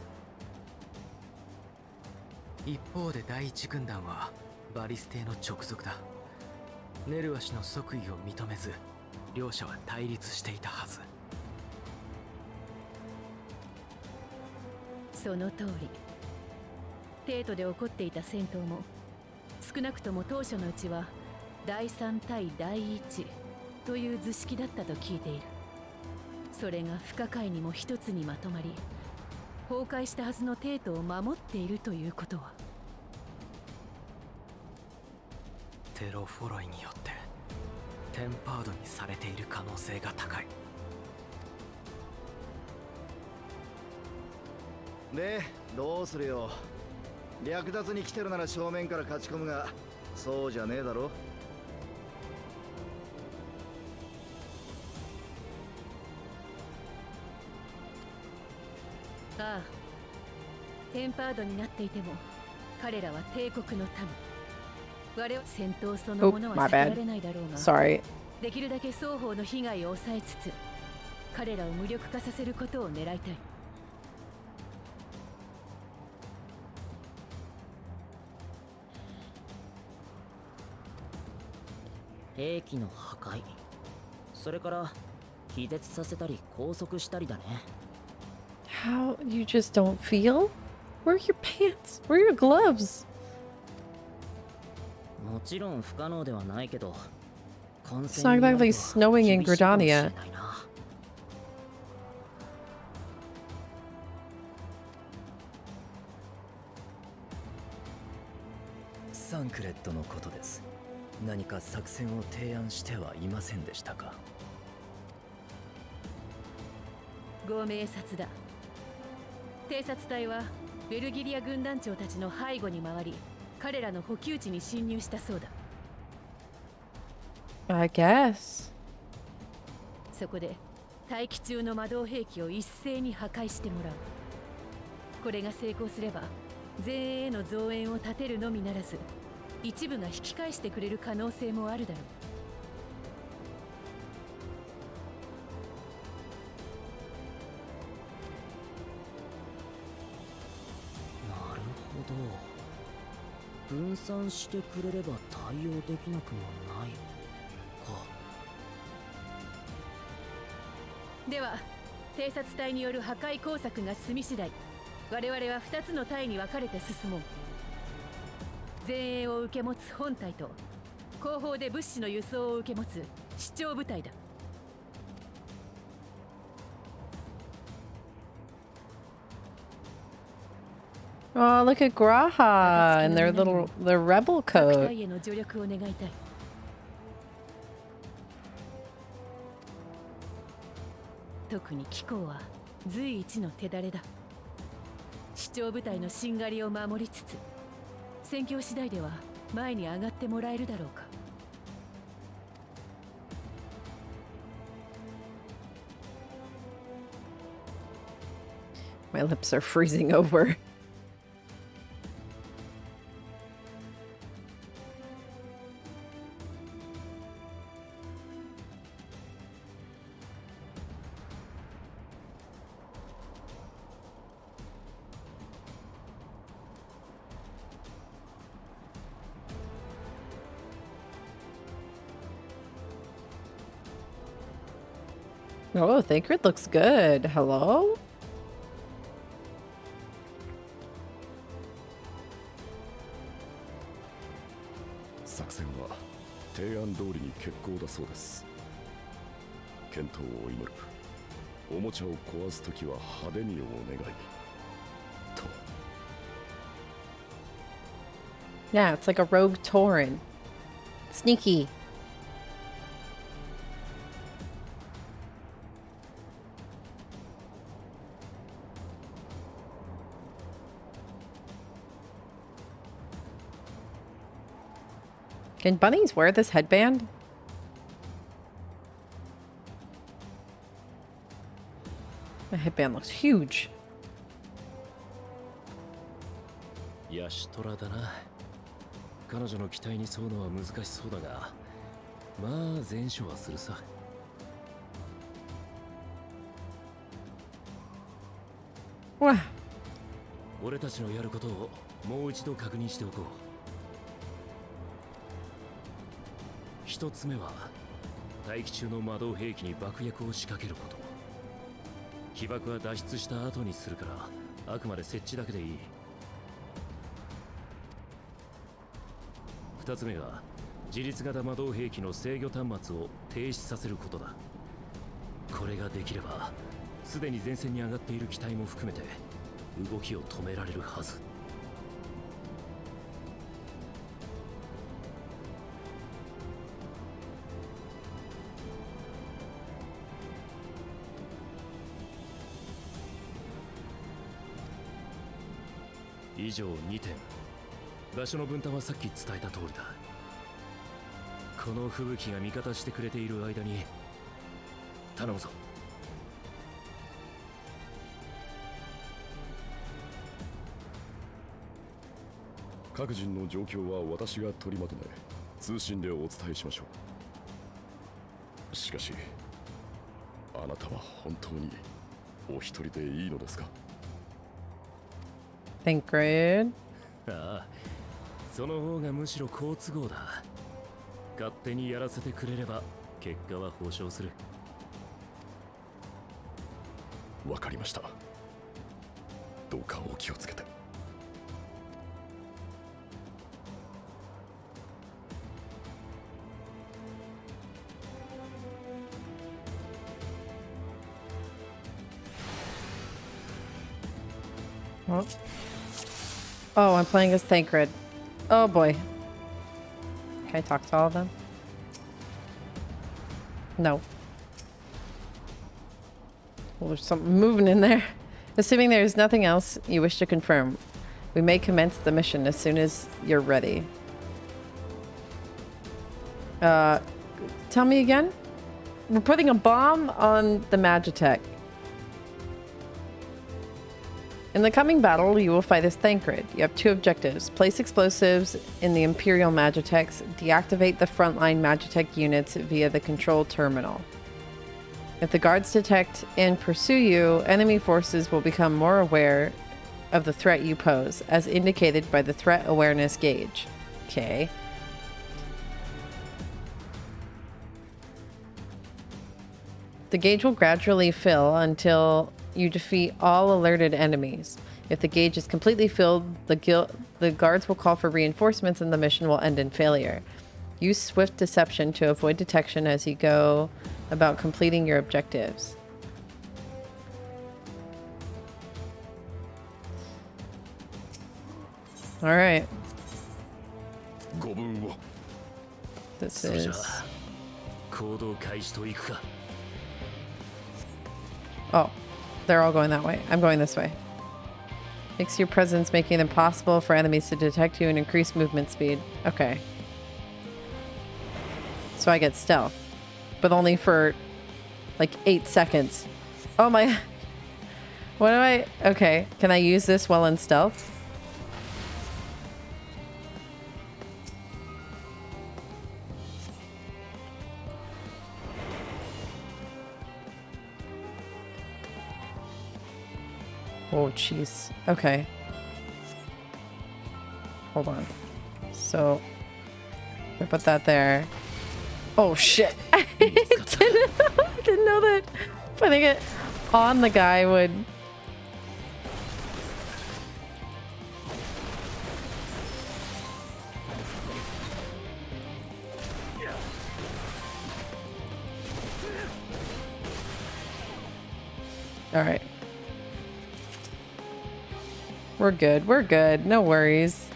S3: 一方で第一軍団はバリス艇の直属だ。ネルワ氏の即位を認めず両者は対立していたはず。
S2: その通り。帝都で起こっていた戦闘も少なくとも当初のうちは第3対第1という図式だったと聞いている。それが不可解にも一つにまとまり崩壊したはずの帝都を守っているということは、
S3: テロフォロイによってテンパードにされている可能性が高い。
S5: で、どうするよ。略奪に来てるなら正面から勝ち込むが、そうじゃねえだろ。
S2: ああ、テンパードになっていても彼らは帝国の民。我々戦闘そのものは避けられないだろうが、
S1: Sorry.
S2: できるだけ双方の被害を抑えつつ彼らを無力化させることを狙いたい。
S4: 兵器の破壊、それから気絶させたり拘束したりだね。
S1: How? You just don't feel? Where are your pants? Where are your gloves?
S4: もちろん不可能ではないけど、
S1: It's not exactly snowing in Gridania.
S3: サンクレットのことです。何か作戦を提案してはいませんでしたか？
S2: ご明察だ。偵察隊はベルギリア軍団長たちの背後に回り、彼らの補給地に侵入したそうだ。
S1: I guess.
S2: そこで待機中の魔導兵器を一斉に破壊してもらう。これが成功すれば前衛への増援を立てるのみならず、一部が引き返してくれる可能性もあるだろう。
S4: なるほど。分散してくれれば対応できなくもないか。
S2: では偵察隊による破壊工作が済み次第、我々は2つの隊に分かれて進もう。前衛を受け持つ本隊と後方で物資の輸送を受け持つ視聴部隊だ。
S1: Oh, look at Graha and their rebel
S2: 各
S1: coat.
S2: 隊への助力を願いたい。特に機構は随一の手だれだ。視聴部隊のしんがりを守りつつ、戦況次第では前に上がってもらえるだろうか。
S1: My lips are freezing over. Oh, Thancred looks good. Hello?
S9: 作戦は提案通りに決行だそうです。健闘を祈る。おもちゃを壊すときは派手にお願いと。
S1: Yeah, it's like a rogue Tauren. Sneaky. Can bunnies wear this headband? The headband looks huge.
S8: ヤシトラだな。彼女の期待に沿うのは難しそうだが、まあ前処はするさ。
S1: Wow.
S8: 俺たちのやることをもう一度確認しておこう。一つ目は待機中の魔導兵器に爆薬を仕掛けること。被爆は脱出した後にするから、あくまで設置だけでいい。二つ目は自律型魔導兵器の制御端末を停止させることだ。これができればすでに前線に上がっている機体も含めて動きを止められるはず。以上2点。場所の分担はさっき伝えた通りだ。この吹雪が味方してくれている間に頼むぞ。
S9: 各人の状況は私が取りまとめ、通信でお伝えしましょう。しかし、あなたは本当にお一人でいいのですか？
S1: Thancred.
S8: ああ、その方がむしろ好都合だ。勝手にやらせてくれれば結果は保証する。
S9: わかりました。どうかお気をつけて。
S1: Oh, I'm playing as Thancred. Oh boy. Can I talk to all of them? No. Well, there's something moving in there. Assuming there is nothing else you wish to confirm, we may commence the mission as soon as you're ready. Tell me again? We're putting a bomb on the Magitech. In the coming battle, you will fight as Thancred. You have two objectives. Place explosives in the Imperial Magitechs. Deactivate the frontline Magitech units via the control terminal. If the guards detect and pursue you, enemy forces will become more aware of the threat you pose, as indicated by the threat awareness gauge. Okay. The gauge will gradually fill until you defeat all alerted enemies. If the gauge is completely filled, the guards will call for reinforcements and the mission will end in failure. Use swift deception to avoid detection as you go about completing your objectives. All right. This is... Oh, they're all going that way. I'm going this way. Fix your presence, making it impossible for enemies to detect you and increase movement speed. Okay. So I get stealth. But only for like 8 seconds. Oh my... What do I... Okay. Can I use this while in stealth? Oh, jeez. Okay. Hold on. So, I put that there. Oh, shit. I didn't know that putting it on the guy would... All right. We're good. We're good. No worries.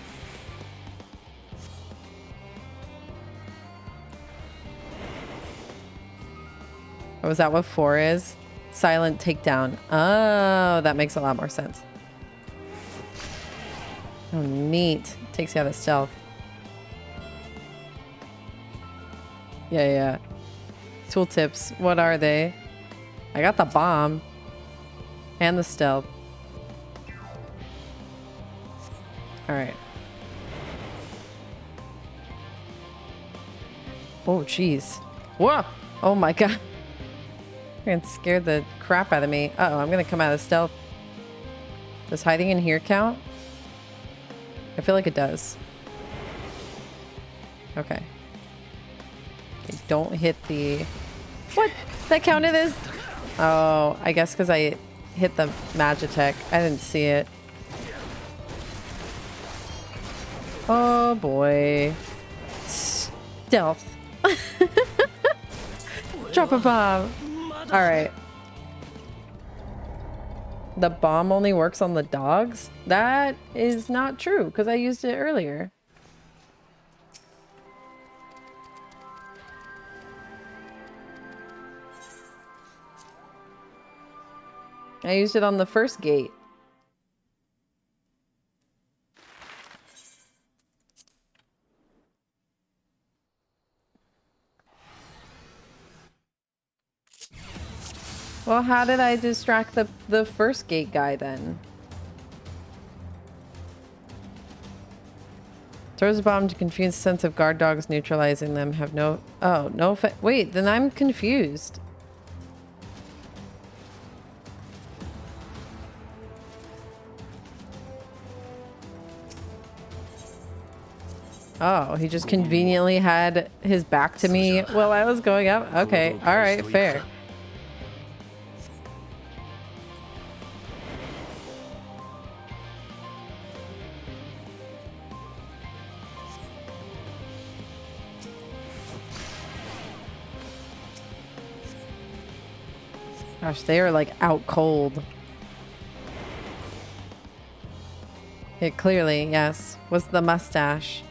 S1: Oh, is that what 4 is? Silent takedown. Oh, that makes a lot more sense. Oh, neat. Takes you out of stealth. Yeah. Tooltips. What are they? I got the bomb. And the stealth. Alright. Oh, jeez. Whoa! Oh my god. It scared the crap out of me. Uh-oh, I'm gonna come out of stealth. Does hiding in here count? I feel like it does. Okay. Okay, don't hit the... What? That counted as... Oh, I guess because I hit the Magitech. I didn't see it. Oh boy. Stealth. Drop a bomb. Alright. The bomb only works on the dogs? That is not true, because I used it earlier. I used it on the first gate. Well, how did I distract the first gate guy then? Throws a bomb to confuse the sense of guard dogs, neutralizing them. Have no... Oh, no effect. Wait, then I'm confused. Oh, he just conveniently had his back to me while I was going up? Okay, alright, fair. Gosh, they are like out cold. It clearly, yes, was the mustache.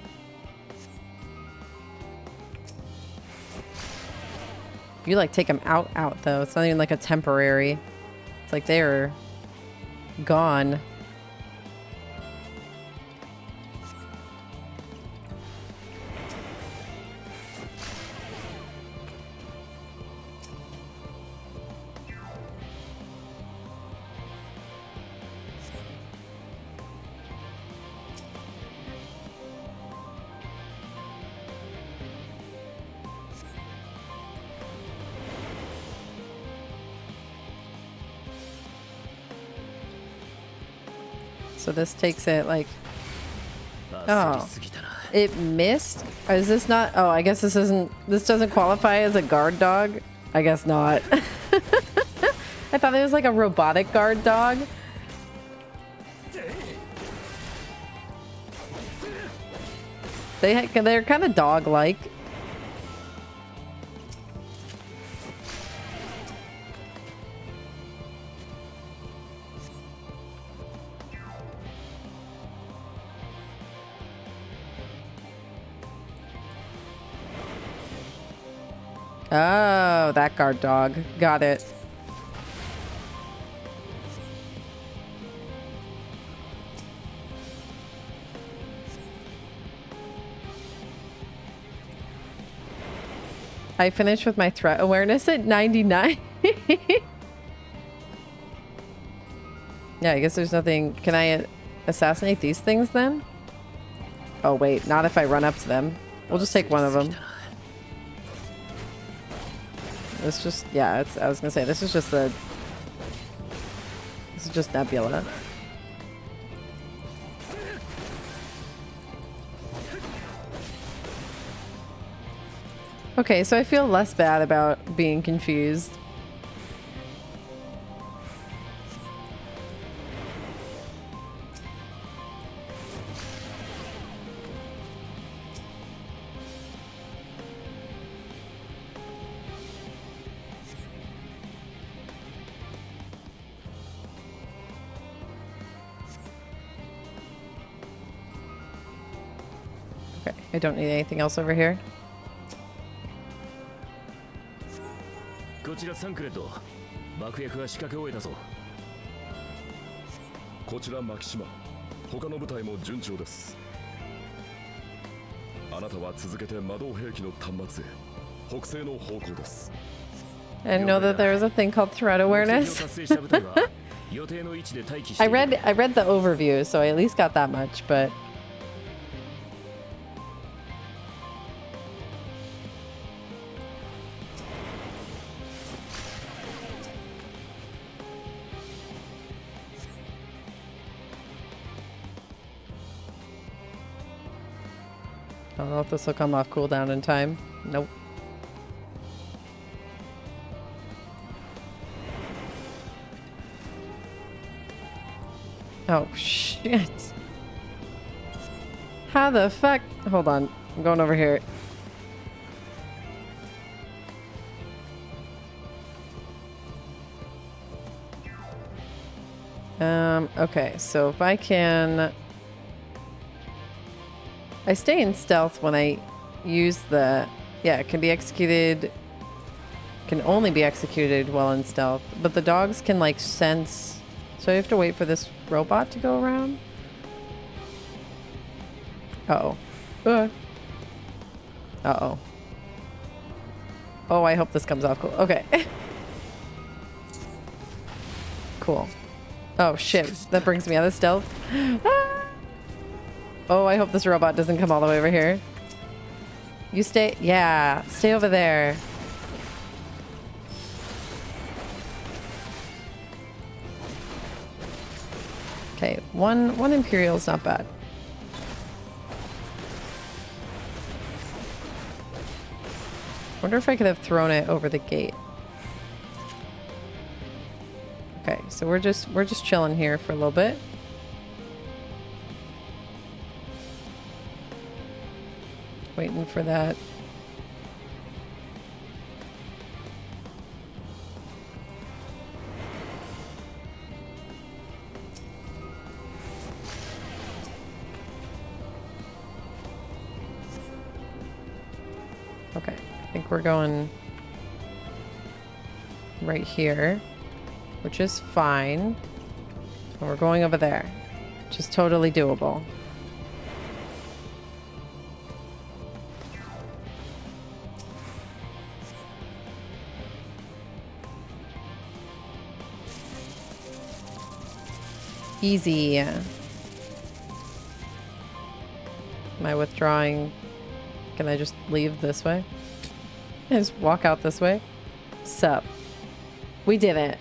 S1: You like take them out though. It's not even like a temporary. It's like they're gone. So this takes it like... Oh. It missed? Is this not... Oh, I guess this isn't... This doesn't qualify as a guard dog? I guess not. I thought it was like a robotic guard dog. They're kind of dog-like. Oh, that guard dog. Got it. I finished with my threat awareness at 99. Yeah, I guess there's nothing. Can I assassinate these things then? Oh, wait. Not if I run up to them. We'll just take one of them. This just, yeah, it's, I was gonna say, this is just Nebula. Okay, so I feel less bad about being confused. I don't need anything else over here.
S8: こちらサンクレット、爆薬が仕掛け終えたぞ。
S9: こちらマキシマ、他の部隊も順調です。あなたは続けて魔導兵器の端末へ、北西の方向です。
S1: I didn't know that there was a thing called threat awareness. I read the overview, so I at least got that much, but I don't know if this will come off cooldown in time. Nope. Oh, shit. How the fuck? Hold on. I'm going over here. Okay, so if I can... I stay in stealth when I use the... Yeah, it can be executed... Can only be executed while in stealth. But the dogs can, like, sense... So I have to wait for this robot to go around? Uh-oh. Uh-oh. Oh, I hope this comes off cool. Okay. Cool. Oh, shit. That brings me out of stealth. Ah! Oh, I hope this robot doesn't come all the way over here. You stay... Yeah, stay over there. Okay, one Imperial's not bad. Wonder if I could have thrown it over the gate. Okay, so we're just chilling here for a little bit. Waiting for that. Okay, I think we're going right here, which is fine. And we're going over there, which is totally doable. Easy. Am I withdrawing? Can I just leave this way? Just walk out this way? Sup. We did it.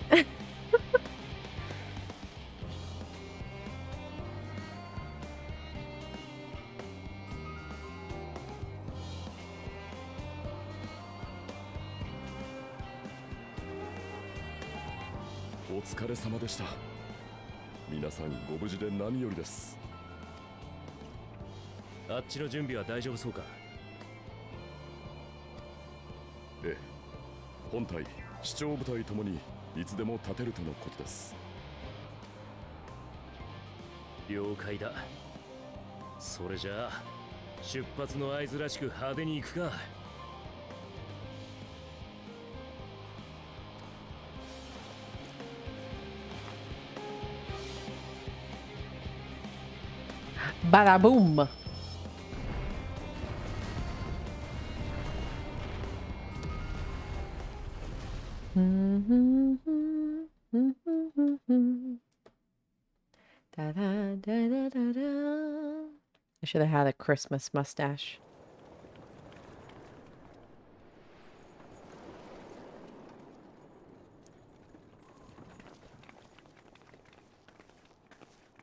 S9: お疲れ様でした。皆さんご無事で何よりです。
S8: あっちの準備は大丈夫そうか。
S9: ええ、本隊、視聴部隊ともにいつでも立てるとのことです。
S8: 了解だ。それじゃあ出発の合図らしく派手に行くか。
S1: Bada boom. Da, da, da, da, da, da. I should have had a Christmas mustache.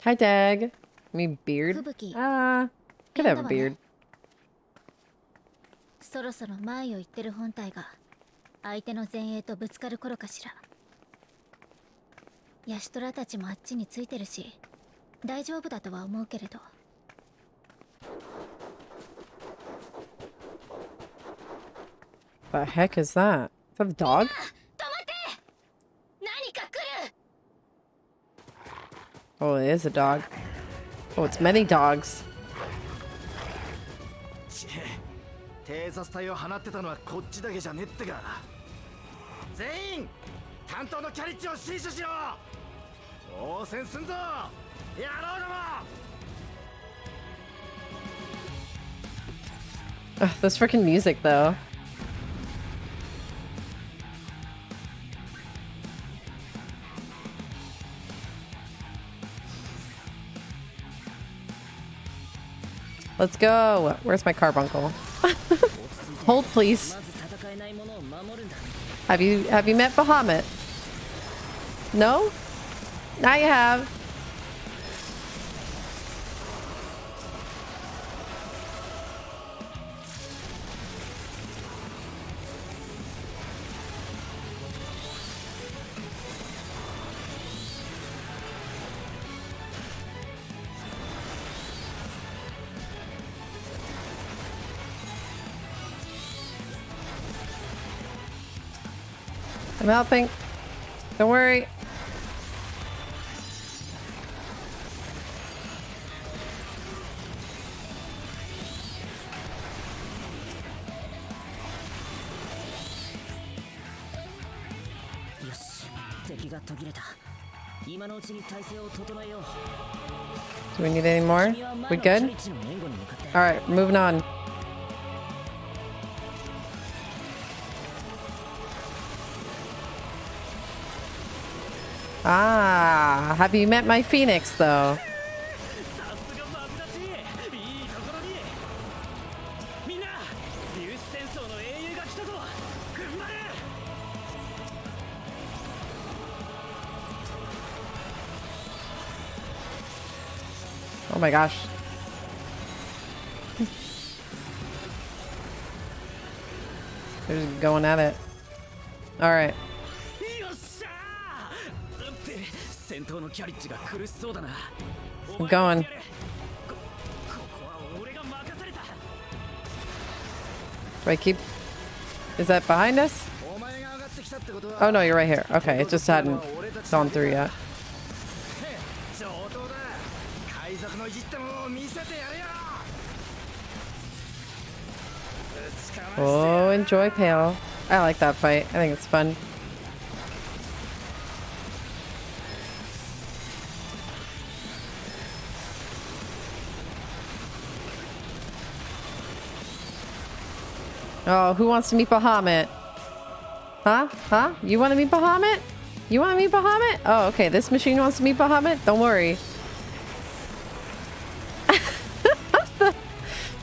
S1: Hi, Dag. I mean, beard. Ah, could have a beard.
S7: そろそろ前を行ってる本体が相手の前衛とぶつかる頃かしら。ヤシトラたちもあっちについてるし、大丈夫だとは思うけれど。
S1: The heck is that? Is that a dog?
S7: 止まって！何か来る！
S1: Oh, it is a dog. Oh, it's many dogs.
S5: 偵察隊を放ってたのはこっちだけじゃねってか。全員担当のキャリッジを指示しろ。応戦すんぞ、野郎ども。
S1: Ugh, this freaking music, though. Let's go. Where's my carbuncle? Hold, please. Have you met Bahamut? No? Now you have. I'm helping. Don't worry. Do we need any more? We good? Alright, moving on. Ah, have you met my phoenix though? Oh my gosh. They're just going at it. All right.
S6: よっしゃーって戦闘のキャリッジが苦しそうだな
S1: I'm going.
S6: ここは俺が任された
S1: Do I keep... Is that behind us? Oh no, you're right here. Okay, it just hadn't gone through yet. Oh, enjoy Pale. I like that fight. I think it's fun. Oh, who wants to meet Bahamut? Huh? Huh? You want to meet Bahamut? You want to meet Bahamut? Oh, okay. This machine wants to meet Bahamut? Don't worry. The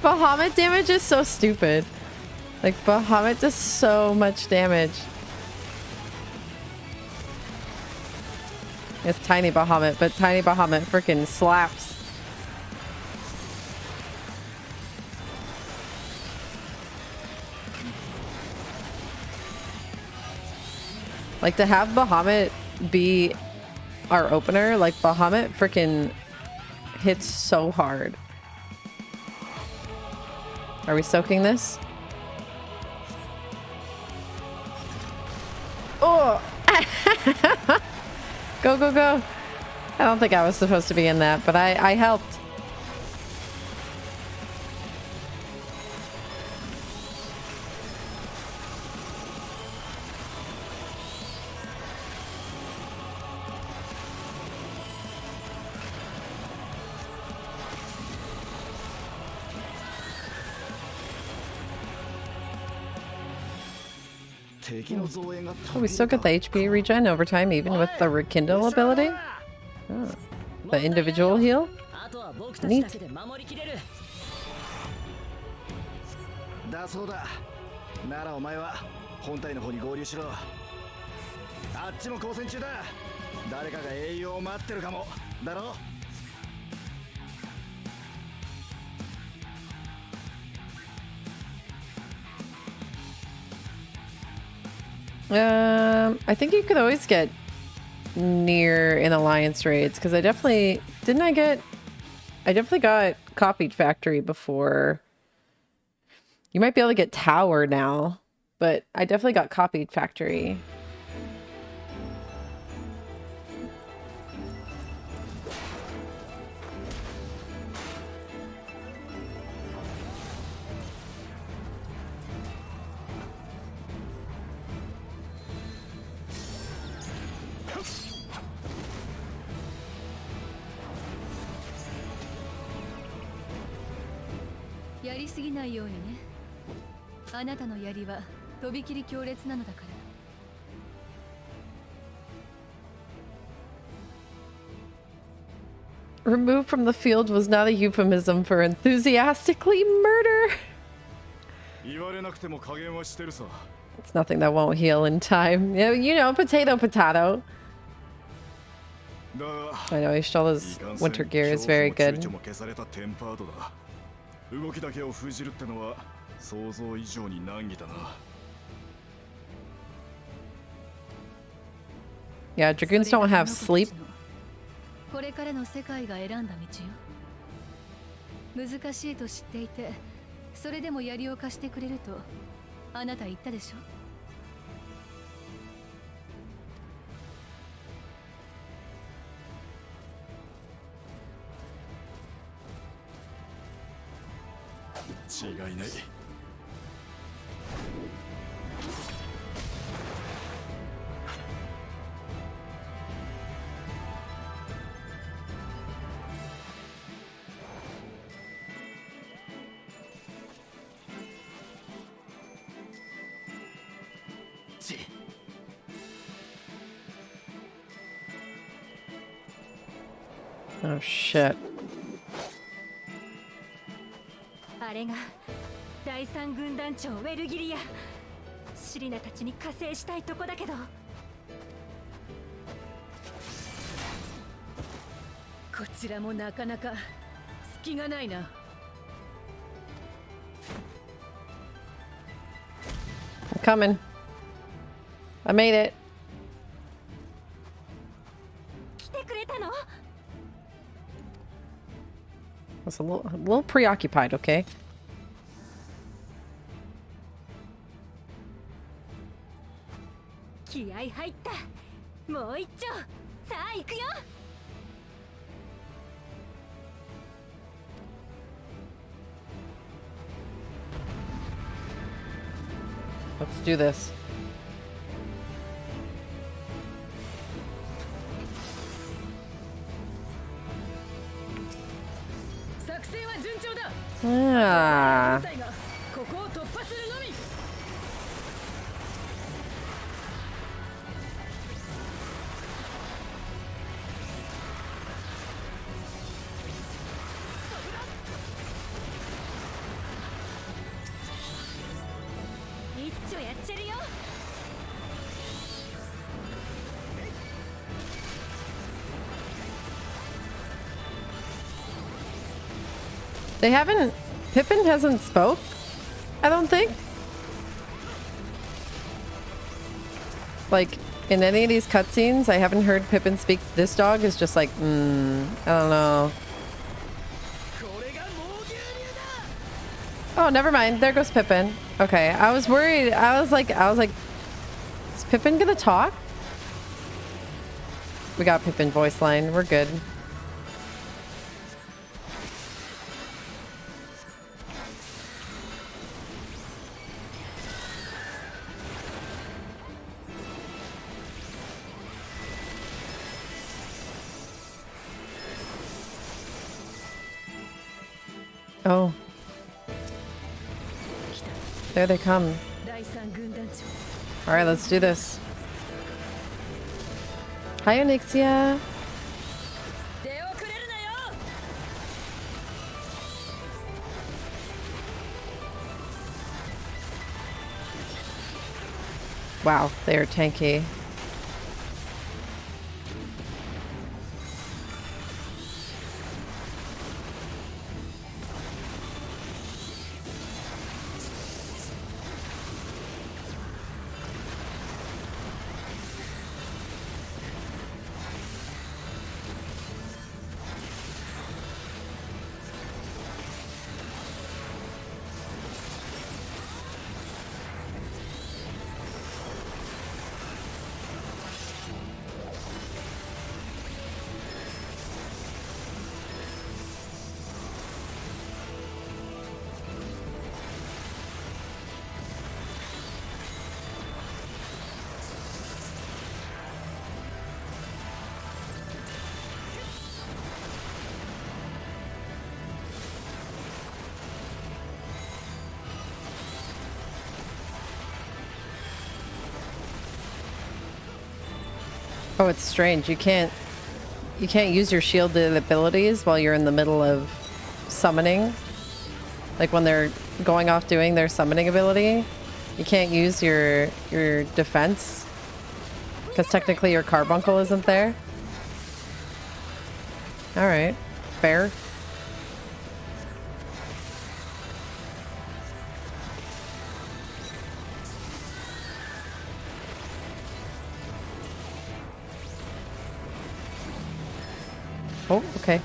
S1: Bahamut damage is so stupid. Like, Bahamut does so much damage. It's tiny Bahamut, but tiny Bahamut freaking slaps. Like, to have Bahamut be our opener, like, Bahamut freaking hits so hard. Are we soaking this? Oh! Go, go, go. I don't think I was supposed to be in that, but I helped. Oh, we still get the HP regen over time, even with the rekindle ability? Oh. The individual heal? Neat.
S5: だそうだ。ならお前は本体の方に合流しろ。あっちも交戦中だ。誰かが英雄を待ってるかも。だろ?
S1: I think you could always get near in alliance raids because I definitely got copied factory before. You might be able to get tower now, but I definitely got copied factory. Removed from the field was not a euphemism for enthusiastically murder. It's nothing that won't heal in time. You know, potato, potato. I know, Ishtola's winter gear is very good. Yeah, Dragoons don't have sleep.
S2: これからの世界が選んだ道よ。難しいと知っていて、それでも槍を貸してくれるとあなた言ったでしょ。
S5: 違いない。
S1: Oh shit.
S7: あれが第三軍団長ウェルギリア。シリナたちに加勢したいとこだけど。
S2: こちらもなかなか隙がないな。
S1: coming. I made it.
S7: 来てくれたの？
S1: I was a little preoccupied, okay?
S7: 気合入った。もう一丁。さあ行くよ。
S1: Let's do this.
S2: 作戦は順調だ。
S1: Ah.
S2: 部隊がここを突破するのみ。
S7: 一丁やっちゃるよ。
S1: They haven't... Pippin hasn't spoke? I don't think. Like, in any of these cutscenes, I haven't heard Pippin speak. This dog is just like, I don't know. Oh, never mind. There goes Pippin. Okay, I was worried. I was like, is Pippin gonna talk? We got Pippin voice line. We're good. Oh. There they come.
S2: 第三軍団長。
S1: Alright, let's do this. Hi, Onyxia.
S2: 出遅れるなよ。
S1: Wow, they are tanky. Oh, it's strange. You can't use your shielded abilities while you're in the middle of summoning. Like when they're going off doing their summoning ability, you can't use your defense because technically your carbuncle isn't there. All right, fair. Oh, okay.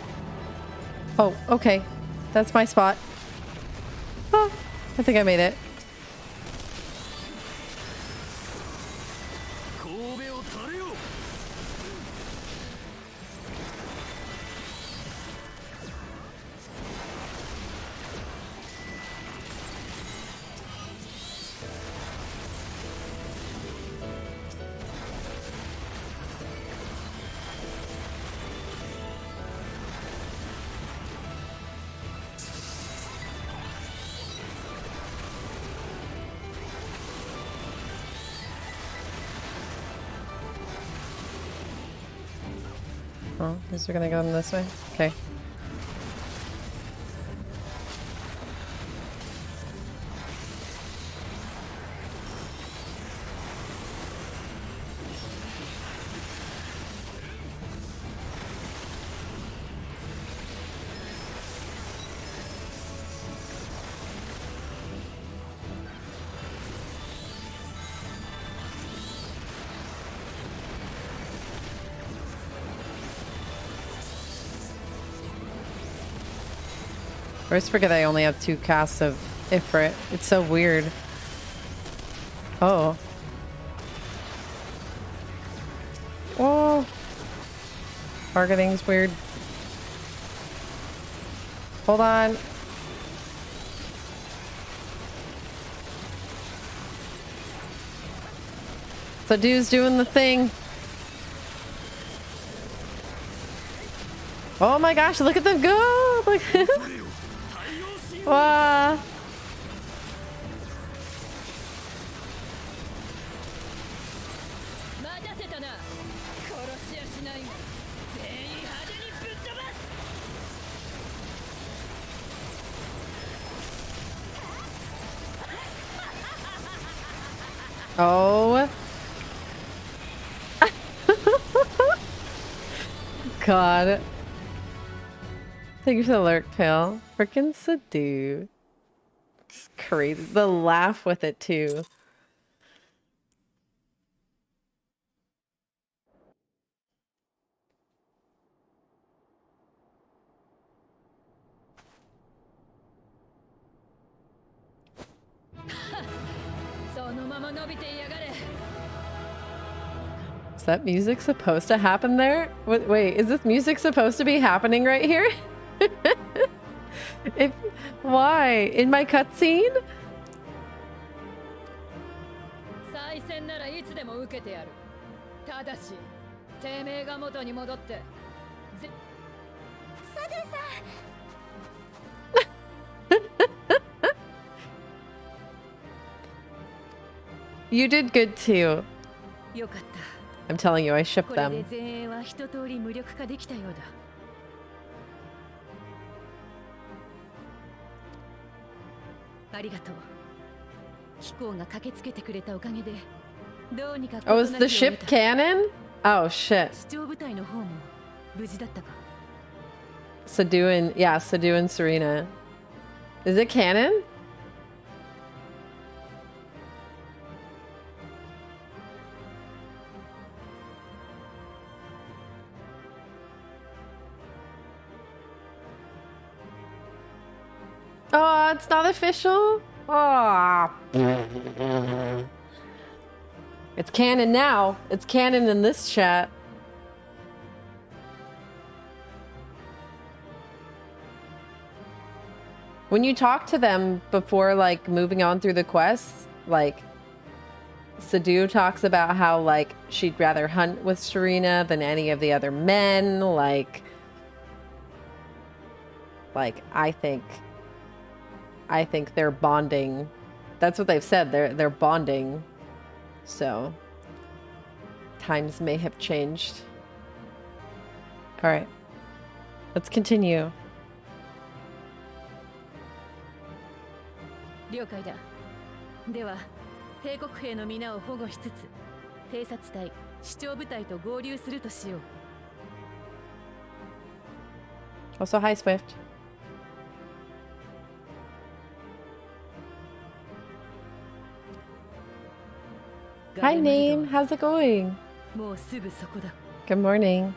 S1: Oh, okay. That's my spot. Oh, I think I made it. Oh, is we gonna go in this way? Okay. I always forget I only have 2 casts of Ifrit. It's so weird. Oh. Whoa. Targeting's weird. Hold on. So dude's doing the thing. Oh my gosh, look at them go! Look. Wow. Oh. God. Thank you for the lurk, Pale. Frickin' Sadoo. It's crazy. The laugh with it, too. Is that music supposed to happen there? Wait, is this music supposed to be happening right here? Why? In my cutscene? You did good too. I'm telling you, I shipped them. Oh, is the ship canon? Oh shit. Sadoo and Serena. Is it canon? Oh, it's not official? Oh. It's canon now. It's canon in this chat. When you talk to them before, like, moving on through the quests, like, Sadoo talks about how, like, she'd rather hunt with Serena than any of the other men. Like, I think they're bonding. That's what they've said. They're bonding. So times may have changed. All right. Let's continue.
S2: 了解だ。では、帝国兵の皆を保護しつつ、偵察隊、視聴部隊と合流するとしよう。
S1: Also, hi, Swift. Hi, Name. How's it going?
S2: もうすぐそこだ。
S1: Good morning.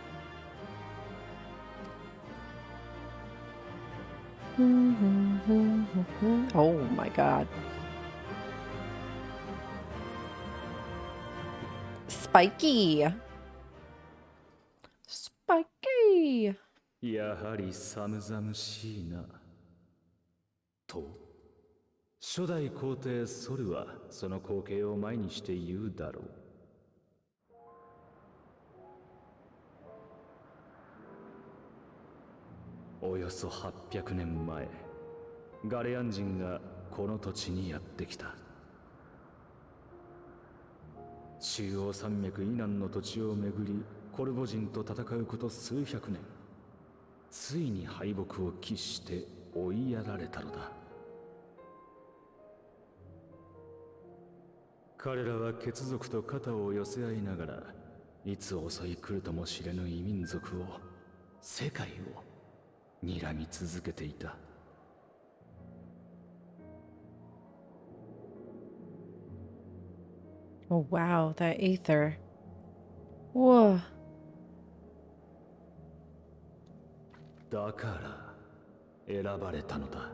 S1: Oh my god. Spiky. Spiky.
S6: やはり寒々しいな。と、初代皇帝ソルはその光景を前にして言うだろう。およそ800年前、ガレアン人がこの土地にやってきた。中央山脈以南の土地をめぐり、コルボ人と戦うこと数百年。ついに敗北を喫して追いやられたのだ。彼らは血族と肩を寄せ合いながら、いつ襲い来るとも知れぬ異民族を、世界を睨み続けていた。
S1: Oh wow, that ether. Whoa.
S6: だから選ばれたのだ。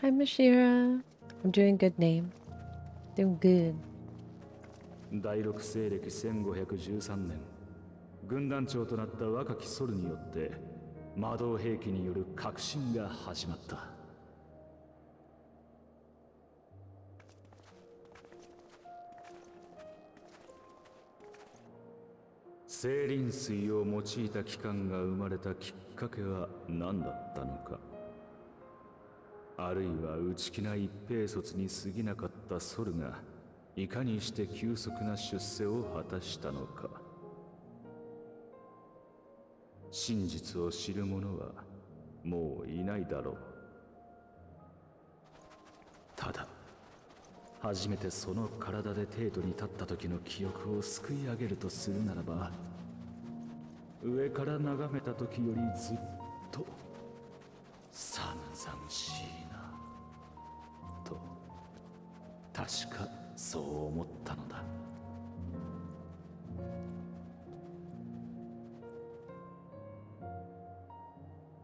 S1: Hi, Mashira. I'm doing good, name. Doing good.
S6: 第六西暦1513年、軍団長となった若きソルによって魔導兵器による革新が始まった。精靈水を用いた機関が生まれたきっかけは何だったのか。あるいは内気な一兵卒に過ぎなかったソルがいかにして急速な出世を果たしたのか。真実を知る者はもういないだろう。ただ初めてその体で帝都に立った時の記憶をすくい上げるとするならば、上から眺めた時よりずっと寒々しいなと、確かそう思ったのだ。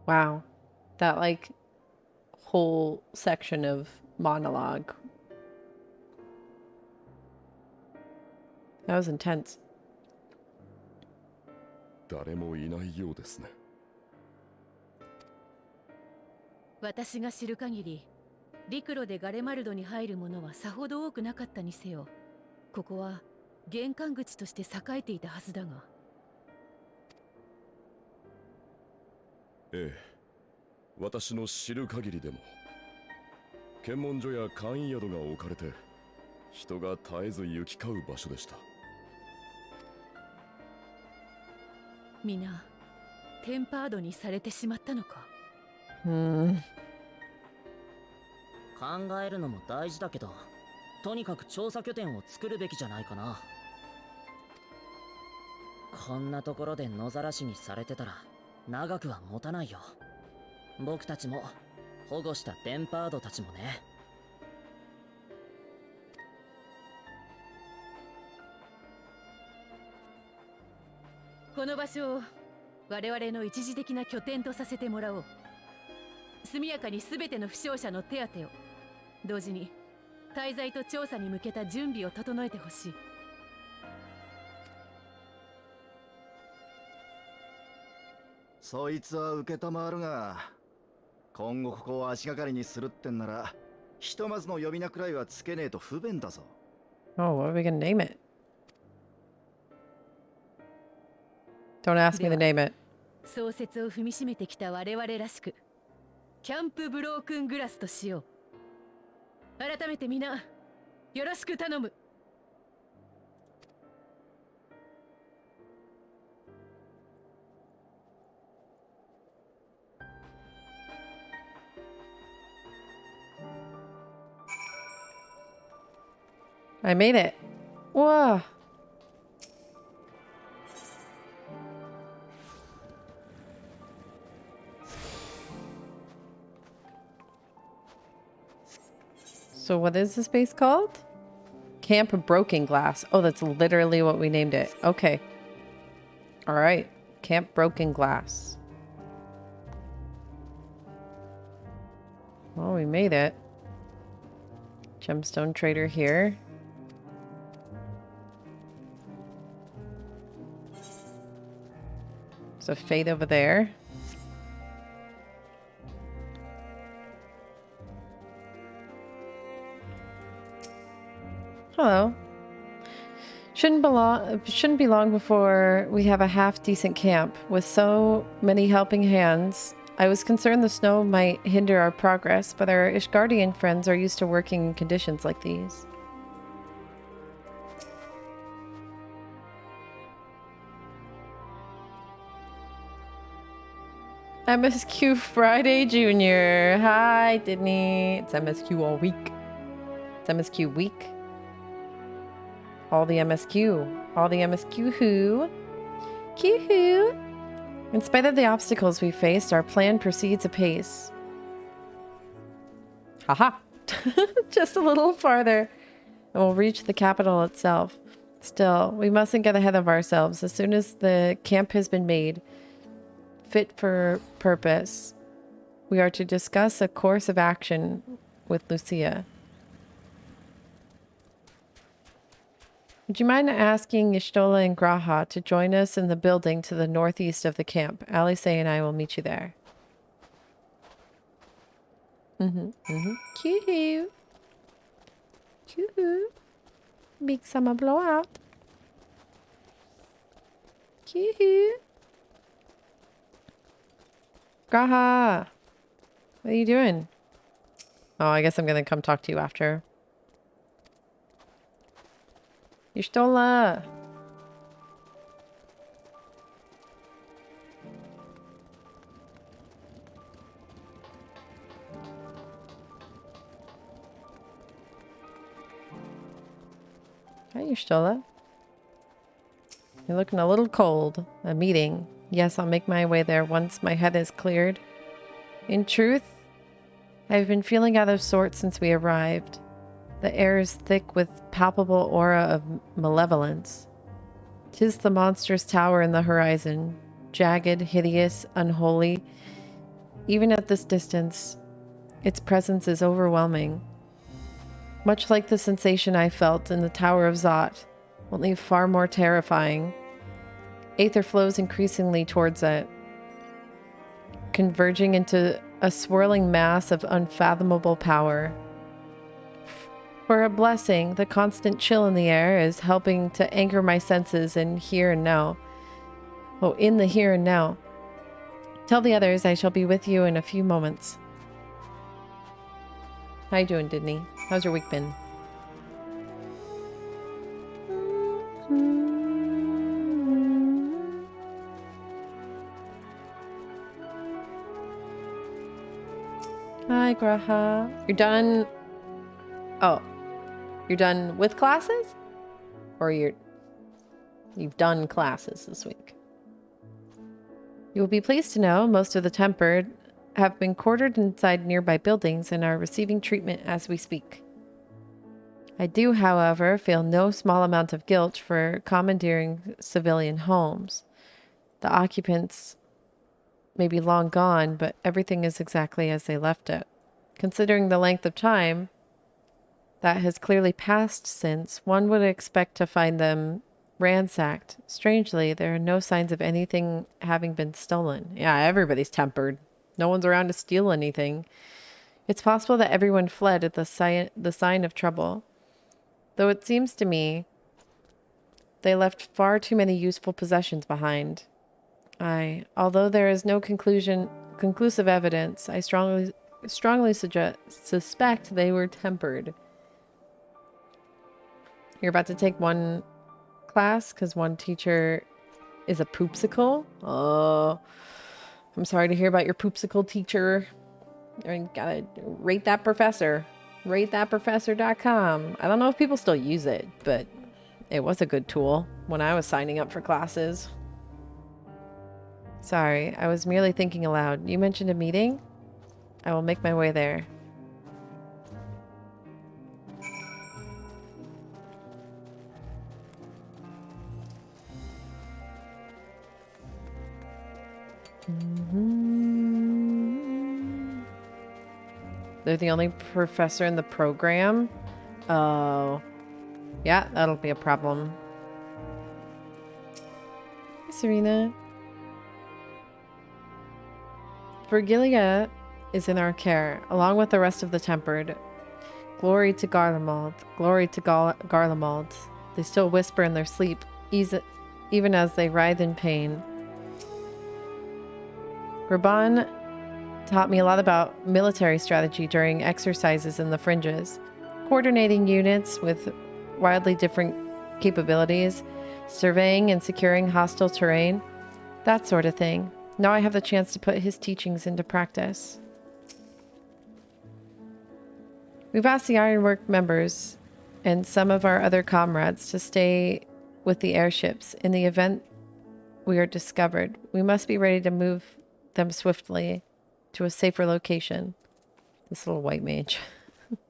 S1: Wow. That, like, whole section of monologue. That was intense.
S9: 誰もいないようですね。
S2: 私が知る限り、陸路でガレマルドに入る者はさほど多くなかったにせよ、ここは玄関口として栄えていたはずだが。
S9: ええ、私の知る限りでも検問所や簡易宿が置かれて人が絶えず行き交う場所でした。
S2: 皆テンパードにされてしまったのか。
S4: 考えるのも大事だけど、とにかく調査拠点を作るべきじゃないかな。こんなところで野ざらしにされてたら長くは持たないよ。僕たちも保護したテンパードたちもね。
S2: この場所を我々の一時的な拠点とさせてもらおう。速やかに全ての負傷者の手当てを、同時に滞在と調査に向けた準備を整えてほしい。
S5: そいつは受けたまわるが、今後ここを足がかりにするってんなら、ひとまずの呼び名くらいはつけねえと不便だぞ。
S1: Oh, what are we gonna name it? Don't ask me to name it.
S2: 創設を踏みしめてきた我々らしく、キャンプブロークングラスとしよう。改めて皆よろしく頼む。
S1: I made it. Whoa. So what is this base called? Camp Broken Glass. Oh, that's literally what we named it. Okay. All right. Camp Broken Glass. Well, we made it. Gemstone trader here. There's a fade over there. Hello. Shouldn't be long before we have a half-decent camp. With so many helping hands, I was concerned the snow might hinder our progress, but our Ishgardian friends are used to working in conditions like these. MSQ Friday Jr. Hi, Didney. It's MSQ all week. It's MSQ week. All the MSQ. All the MSQ who? Q-hoo. In spite of the obstacles we faced, our plan proceeds apace. Haha. Just a little farther, and we'll reach the capital itself. Still, we mustn't get ahead of ourselves. As soon as the camp has been made fit for purpose, we are to discuss a course of action with Lucia. Would you mind asking Y'shtola and Graha to join us in the building to the northeast of the camp? Alice and I will meet you there. Cute. Cute. Big summer blowout. Cute. Graha. What are you doing? Oh, I guess I'm gonna come talk to you after. Y'shtola. Hi, Y'shtola. You're looking a little cold. A meeting. Yes, I'll make my way there once my head is cleared. In truth, I've been feeling out of sorts since we arrived. The air is thick with palpable aura of malevolence. 'Tis the monstrous tower in the horizon, jagged, hideous, unholy. Even at this distance, its presence is overwhelming. Much like the sensation I felt in the Tower of Zot, only far more terrifying. Aether flows increasingly towards it, converging into a swirling mass of unfathomable power. For a blessing, the constant chill in the air is helping to anchor my senses in here and now. Oh, in the here and now. Tell the others I shall be with you in a few moments. How you doing, Didney? How's your week been? Hi, Graha. You're done? Oh. You're done with classes? Or you've done classes this week? You will be pleased to know most of the Tempered have been quartered inside nearby buildings and are receiving treatment as we speak. I do, however, feel no small amount of guilt for commandeering civilian homes. The occupants may be long gone, but everything is exactly as they left it. Considering the length of time that has clearly passed since, one would expect to find them ransacked. Strangely, there are no signs of anything having been stolen. Yeah, everybody's tempered. No one's around to steal anything. It's possible that everyone fled at the sign of trouble. Though it seems to me they left far too many useful possessions behind. Although there is no conclusive evidence, I strongly suspect they were tempered. You're about to take one class because one teacher is a poopsicle. Oh, I'm sorry to hear about your poopsicle teacher. I gotta rate that professor. RateThatProfessor.com. I don't know if people still use it, but it was a good tool when I was signing up for classes. Sorry, I was merely thinking aloud. You mentioned a meeting? I will make my way there. They're the only professor in the program? Oh. Yeah, that'll be a problem. Hey, Serena. Vergilia is in our care, along with the rest of the Tempered. Glory to Garlemald. Glory to Garlemald. They still whisper in their sleep, even as they writhe in pain. Raban taught me a lot about military strategy during exercises in the fringes. Coordinating units with wildly different capabilities, surveying and securing hostile terrain, that sort of thing. Now I have the chance to put his teachings into practice. We've asked the Ironwork members and some of our other comrades to stay with the airships in the event we are discovered. We must be ready to move them swiftly to a safer location. This little white mage.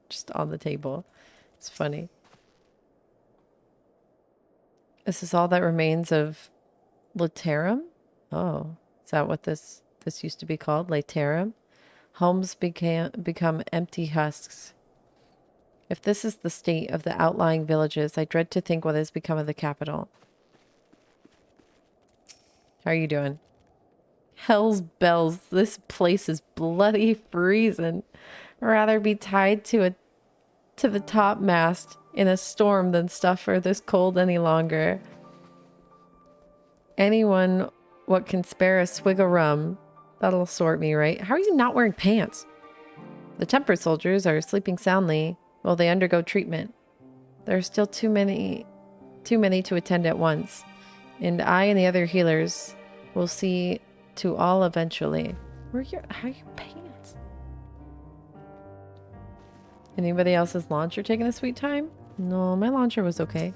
S1: Just on the table. It's funny. This is all that remains of Laterum? Oh, is that what this used to be called? Laterum? Homes become empty husks. If this is the state of the outlying villages, I dread to think what has become of the capital. How are you doing? Hell's bells. This place is bloody freezing. I'd rather be tied to the top mast in a storm than suffer this cold any longer. Anyone what can spare a swig of rum, that'll sort me, right? How are you not wearing pants? The temper soldiers are sleeping soundly while they undergo treatment. There are still too many to attend at once, and I and the other healers will see to all eventually. How are your pants? Anybody else's launcher taking a sweet time? No, my launcher was okay.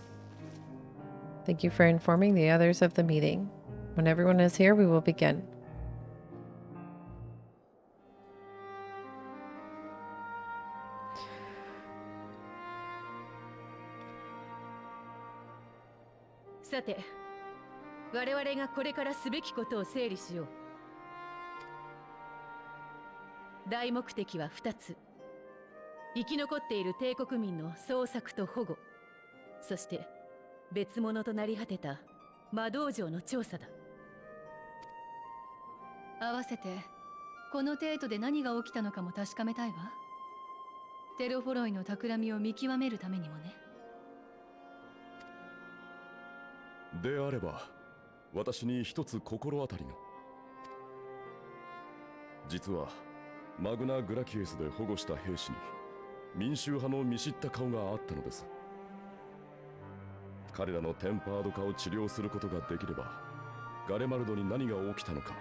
S1: Thank you for informing the others of the meeting. When everyone is here, we will begin.
S2: さて、我々がこれからすべきことを整理しよう。大目的は2つ。生き残っている帝国民の捜索と保護、そして別物となり果てた魔道場の調査だ。
S10: 合わせてこの帝都で何が起きたのかも確かめたいわ。テロフォロイの企みを見極めるためにもね。
S9: であれば私に一つ心当たりが。実はマグナ・グラキエスで保護した兵士に民衆派の見知った顔があったのです。彼らのテンパード化を治療することができればガレマルドに何が起きたのか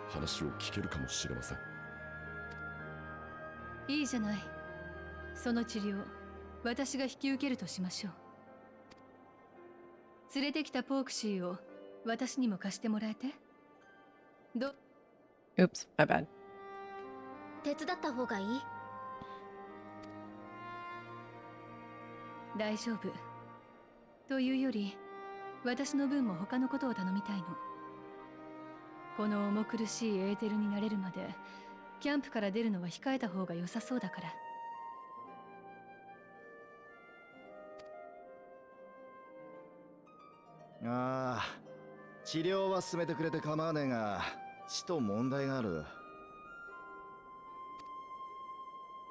S9: 話を聞けるかもしれません。
S10: いいじゃない。その治療私が引き受けるとしましょう。連れてきたポークシーを私にも貸してもらえて。
S1: Oops, my bad.
S7: 手伝った方がいい？
S10: 大丈夫。というより、私の分も他のことを頼みたいの。この重苦しいエーテルになれるまで、キャンプから出るのは控えた方が良さそうだから。
S5: ああ、治療は進めてくれて構わねえが、ちと問題がある。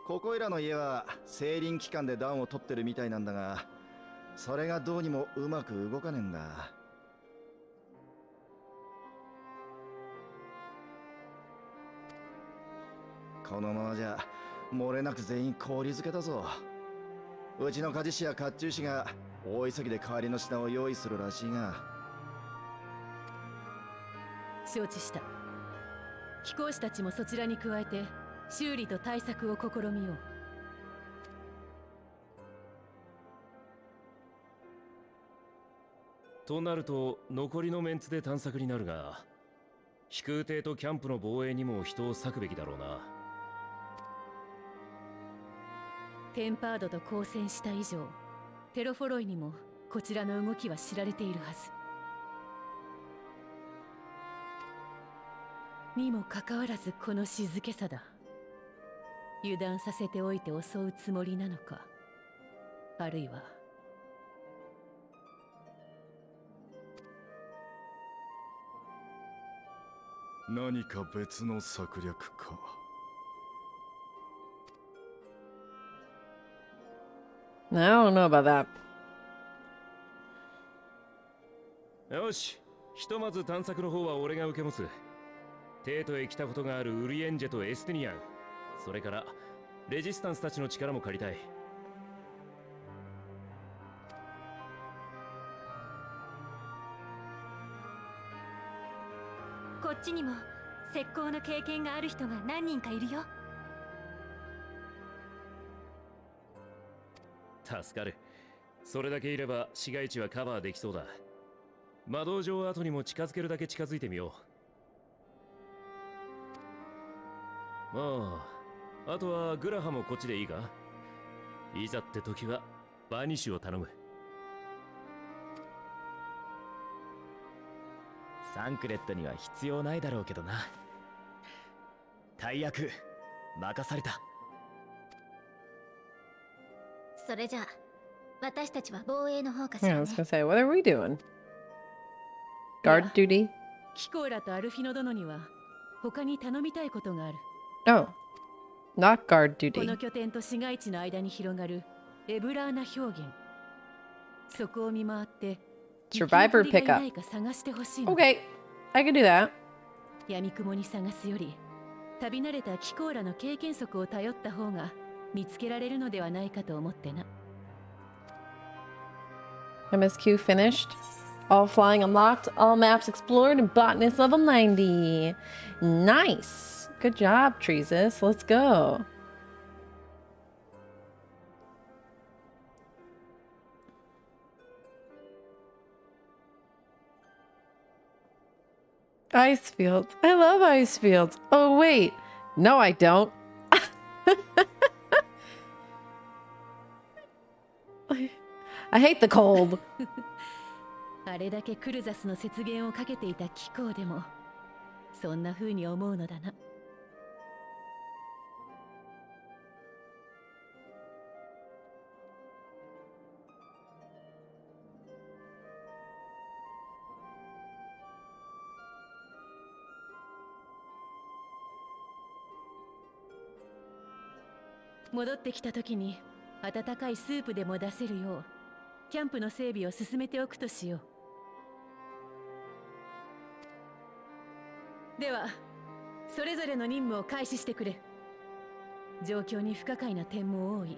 S5: ここいらの家はセーリン期間で暖を取ってるみたいなんだが、それがどうにもうまく動かねえんだ。このままじゃ漏れなく全員氷漬けだぞ。うちの鍛冶師や甲冑師が大急ぎで代わりの品を用意するらしいが。
S2: 承知した。飛行士たちもそちらに加えて修理と対策を試みよう。
S8: となると残りのメンツで探索になるが、飛空艇とキャンプの防衛にも人を割くべきだろうな。
S2: テンパードと交戦した以上、テロフォロイにもこちらの動きは知られているはず。にもかかわらずこの静けさだ。油断させておいて襲うつもりなのか、あるいは
S6: 何か別の策略か。
S1: I don't know about that.
S8: よし、ひとまず探索の方は俺が受け持つ。帝都へ来たことがあるウリエンジェとエステニアン、それからレジスタンスたちの力も借りたい。
S7: こっちにも石膏の経験がある人が何人かいるよ。
S8: 助かる。それだけいれば市街地はカバーできそうだ。魔道場跡にも近づけるだけ近づいてみよう。まああとはグラハもこっちでいいか？いざって時はバニッシュを頼む。
S3: サンクレットには必要ないだろうけどな。大役任された。
S11: それじゃあ私たちは防衛の方かし
S1: Yeah,
S11: ら
S1: I
S11: ね
S1: was gonna say, what are we doing? Guard duty?
S2: キコーラとアルフィノ殿には他に頼みたいことがある。
S1: Oh, not guard
S2: こ
S1: duty.
S2: の拠点と市街地の間に広がるエブラーナ表現。そこを見回って
S1: Survivor
S2: 生き残りがいな
S1: pickup.
S2: いか探してほしいの。
S1: Okay, I can do that.
S2: 闇雲に探すより旅慣れたキコーラの経験則を頼った方が見つけられるのではないかと思ってな。
S1: MSQ finished. All flying unlocked. All maps explored. And botanist level 90. Nice. Good job, Treesus. Let's go. Ice fields. I love ice fields. Oh, wait. No, I don't. I hate the cold.
S2: あれだけクルザスの雪原をかけていた気候でもそんな風に思うのだな。戻ってきた時に温かいスープでも出せるようキャンプの整備を進めておくとしよう。ではそれぞれの任務を開始してくれ。状況に不可解な点も多い。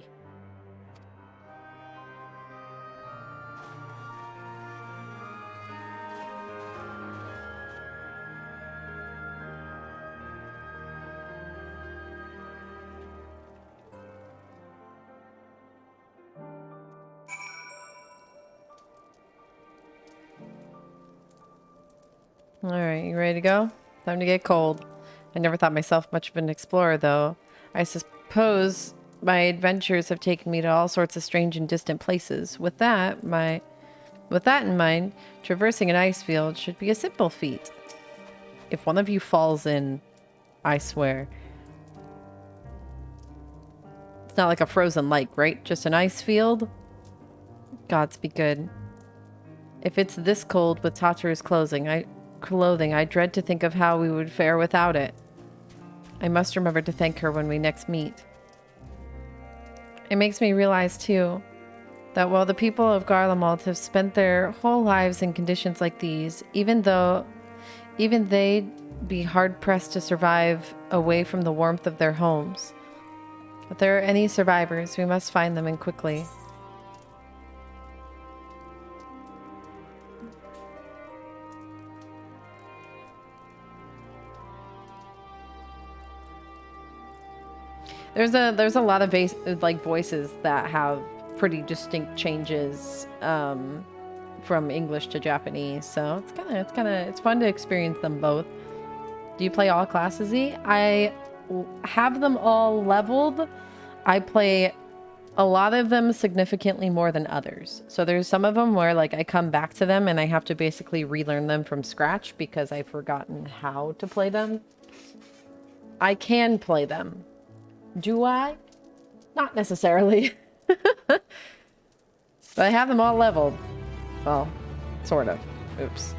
S1: All right, you ready to go? Time to get cold. I never thought myself much of an explorer, though. I suppose my adventures have taken me to all sorts of strange and distant places. With that in mind, traversing an ice field should be a simple feat. If one of you falls in, I swear. It's not like a frozen lake, right? Just an ice field? Gods be good. If it's this cold with Tataru's clothing, I dread to think of how we would fare without it. I must remember to thank her when we next meet. It makes me realize, too, that while the people of Garlemald have spent their whole lives in conditions like these, even they'd be hard-pressed to survive away from the warmth of their homes. If there are any survivors, we must find them, and quickly. There's a lot of voices that have pretty distinct changes from English to Japanese, so it's fun to experience them both. Do you play all classes, E? I have them all leveled. I play a lot of them significantly more than others. So there's some of them where like I come back to them and I have to basically relearn them from scratch because I've forgotten how to play them. I can play them. Do I? Not necessarily. But I have them all leveled. Well, sort of. Oops.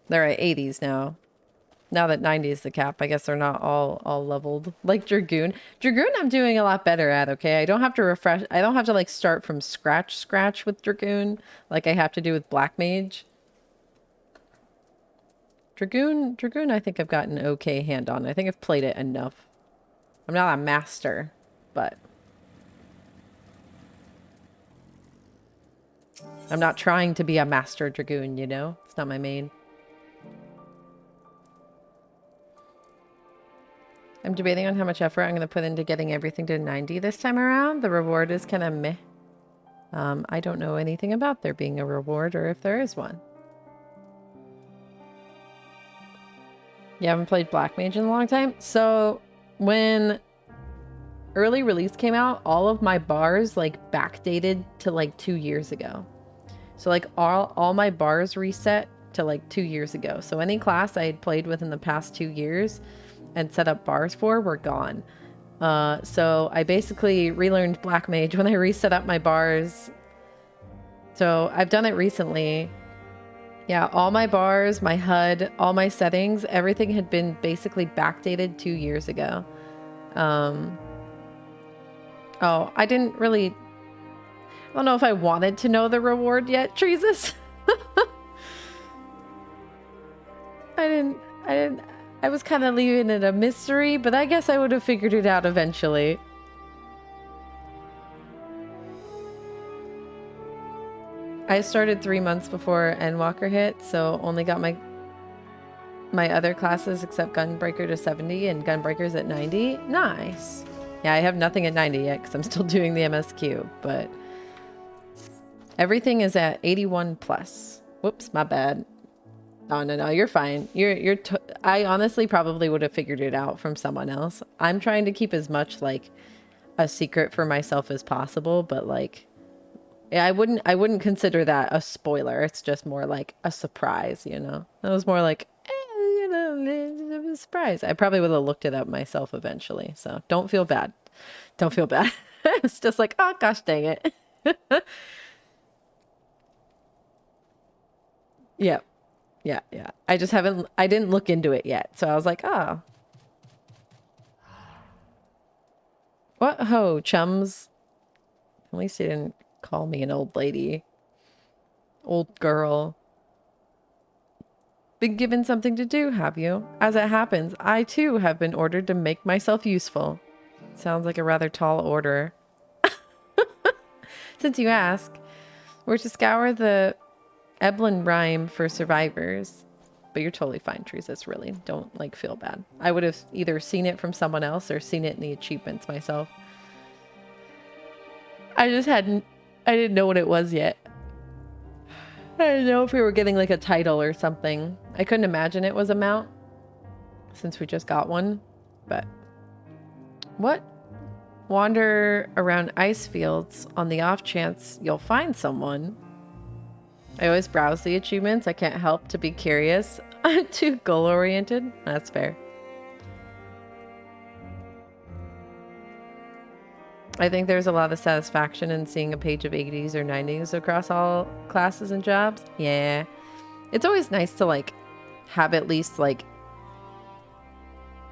S1: They're at 80s now. Now that 90 is the cap, I guess they're not all leveled. Like Dragoon. Dragoon I'm doing a lot better at, okay? I don't have to refresh. I don't have to like start from scratch with Dragoon like I have to do with Black Mage. Dragoon, I think I've got an okay hand on. I think I've played it enough. I'm not a master, but I'm not trying to be a master Dragoon, you know? It's not my main. I'm debating on how much effort I'm going to put into getting everything to 90 this time around. The reward is kind of meh. I don't know anything about there being a reward or if there is one. You haven't played Black Mage in a long time? So when early release came out, all of my bars like backdated to like 2 years ago. So like all my bars reset to like 2 years ago. So any class I had played with in the past 2 years and set up bars for were gone. So I basically relearned Black Mage when I reset up my bars. So I've done it recently. Yeah, all my bars, my HUD, all my settings, everything had been basically backdated 2 years ago. Oh, I didn't really... I don't know if I wanted to know the reward yet, Treesus. I was kind of leaving it a mystery, but I guess I would have figured it out eventually. I started 3 months before Endwalker hit, so only got my other classes except Gunbreaker to 70 and Gunbreaker's at 90. Nice. Yeah, I have nothing at 90 yet because I'm still doing the MSQ, but everything is at 81 plus. Whoops, my bad. Oh, no, you're fine. I honestly probably would have figured it out from someone else. I'm trying to keep as much like a secret for myself as possible, but like, yeah, I wouldn't consider that a spoiler. It's just more like a surprise, you know? It was more like, you know, a surprise. I probably would have looked it up myself eventually, so don't feel bad. Don't feel bad. It's just like, oh gosh, dang it. Yeah. Yeah. I didn't look into it yet. So I was like, oh. What ho, chums? At least you didn't call me an old lady. Old girl. Been given something to do, have you? As it happens, I too have been ordered to make myself useful. Sounds like a rather tall order. Since you ask, we're to scour the Eblin rhyme for survivors. But you're totally fine, Teresa. Really, don't like feel bad. I would have either seen it from someone else or seen it in the achievements myself. I didn't know what it was yet. I didn't know if we were getting like a title or something. I couldn't imagine it was a mount since we just got one. But what? Wander around ice fields on the off chance you'll find someone. I always browse the achievements. I can't help to be curious. I'm too goal-oriented. That's fair. I think there's a lot of satisfaction in seeing a page of 80s or 90s across all classes and jobs. Yeah. It's always nice to like have at least like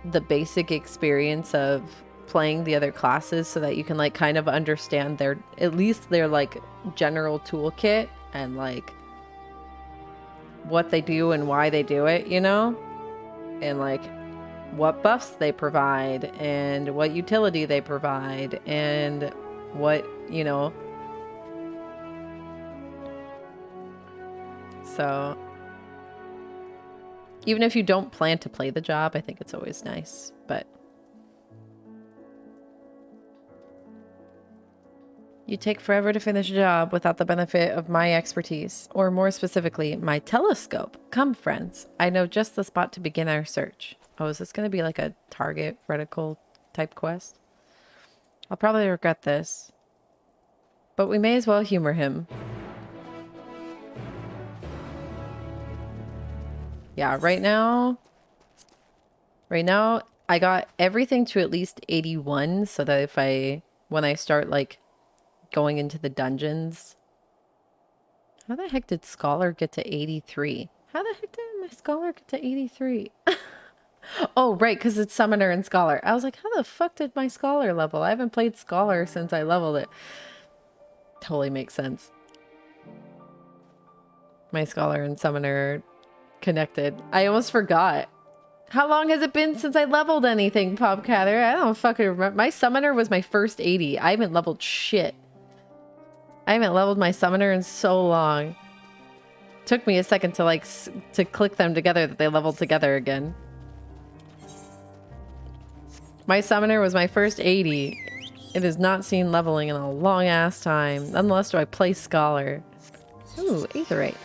S1: the basic experience of playing the other classes so that you can like kind of understand their, at least their like general toolkit and like what they do and why they do it, you know? And like what buffs they provide and what utility they provide and what, you know. So even if you don't plan to play the job, I think it's always nice, but you take forever to finish a job without the benefit of my expertise, or more specifically, my telescope. Come, friends. I know just the spot to begin our search. Oh, is this going to be like a target reticle type quest? I'll probably regret this, but we may as well humor him. Yeah, right now, I got everything to at least 81, so that when I start like going into the dungeons. How the heck did Scholar get to 83? How the heck did my Scholar get to 83? Oh, right, because it's Summoner and Scholar. I was like, how the fuck did my Scholar level? I haven't played Scholar since I leveled it. Totally makes sense. My Scholar and Summoner are connected. I almost forgot. How long has it been since I leveled anything, Popcatter? I don't fucking remember. My Summoner was my first 80. I haven't leveled shit. I haven't leveled my Summoner in so long. Took me a second to like to click them together that they leveled together again. My Summoner was my first 80. It has not seen leveling in a long ass time. Nonetheless, do I play Scholar. Ooh, Aetherite.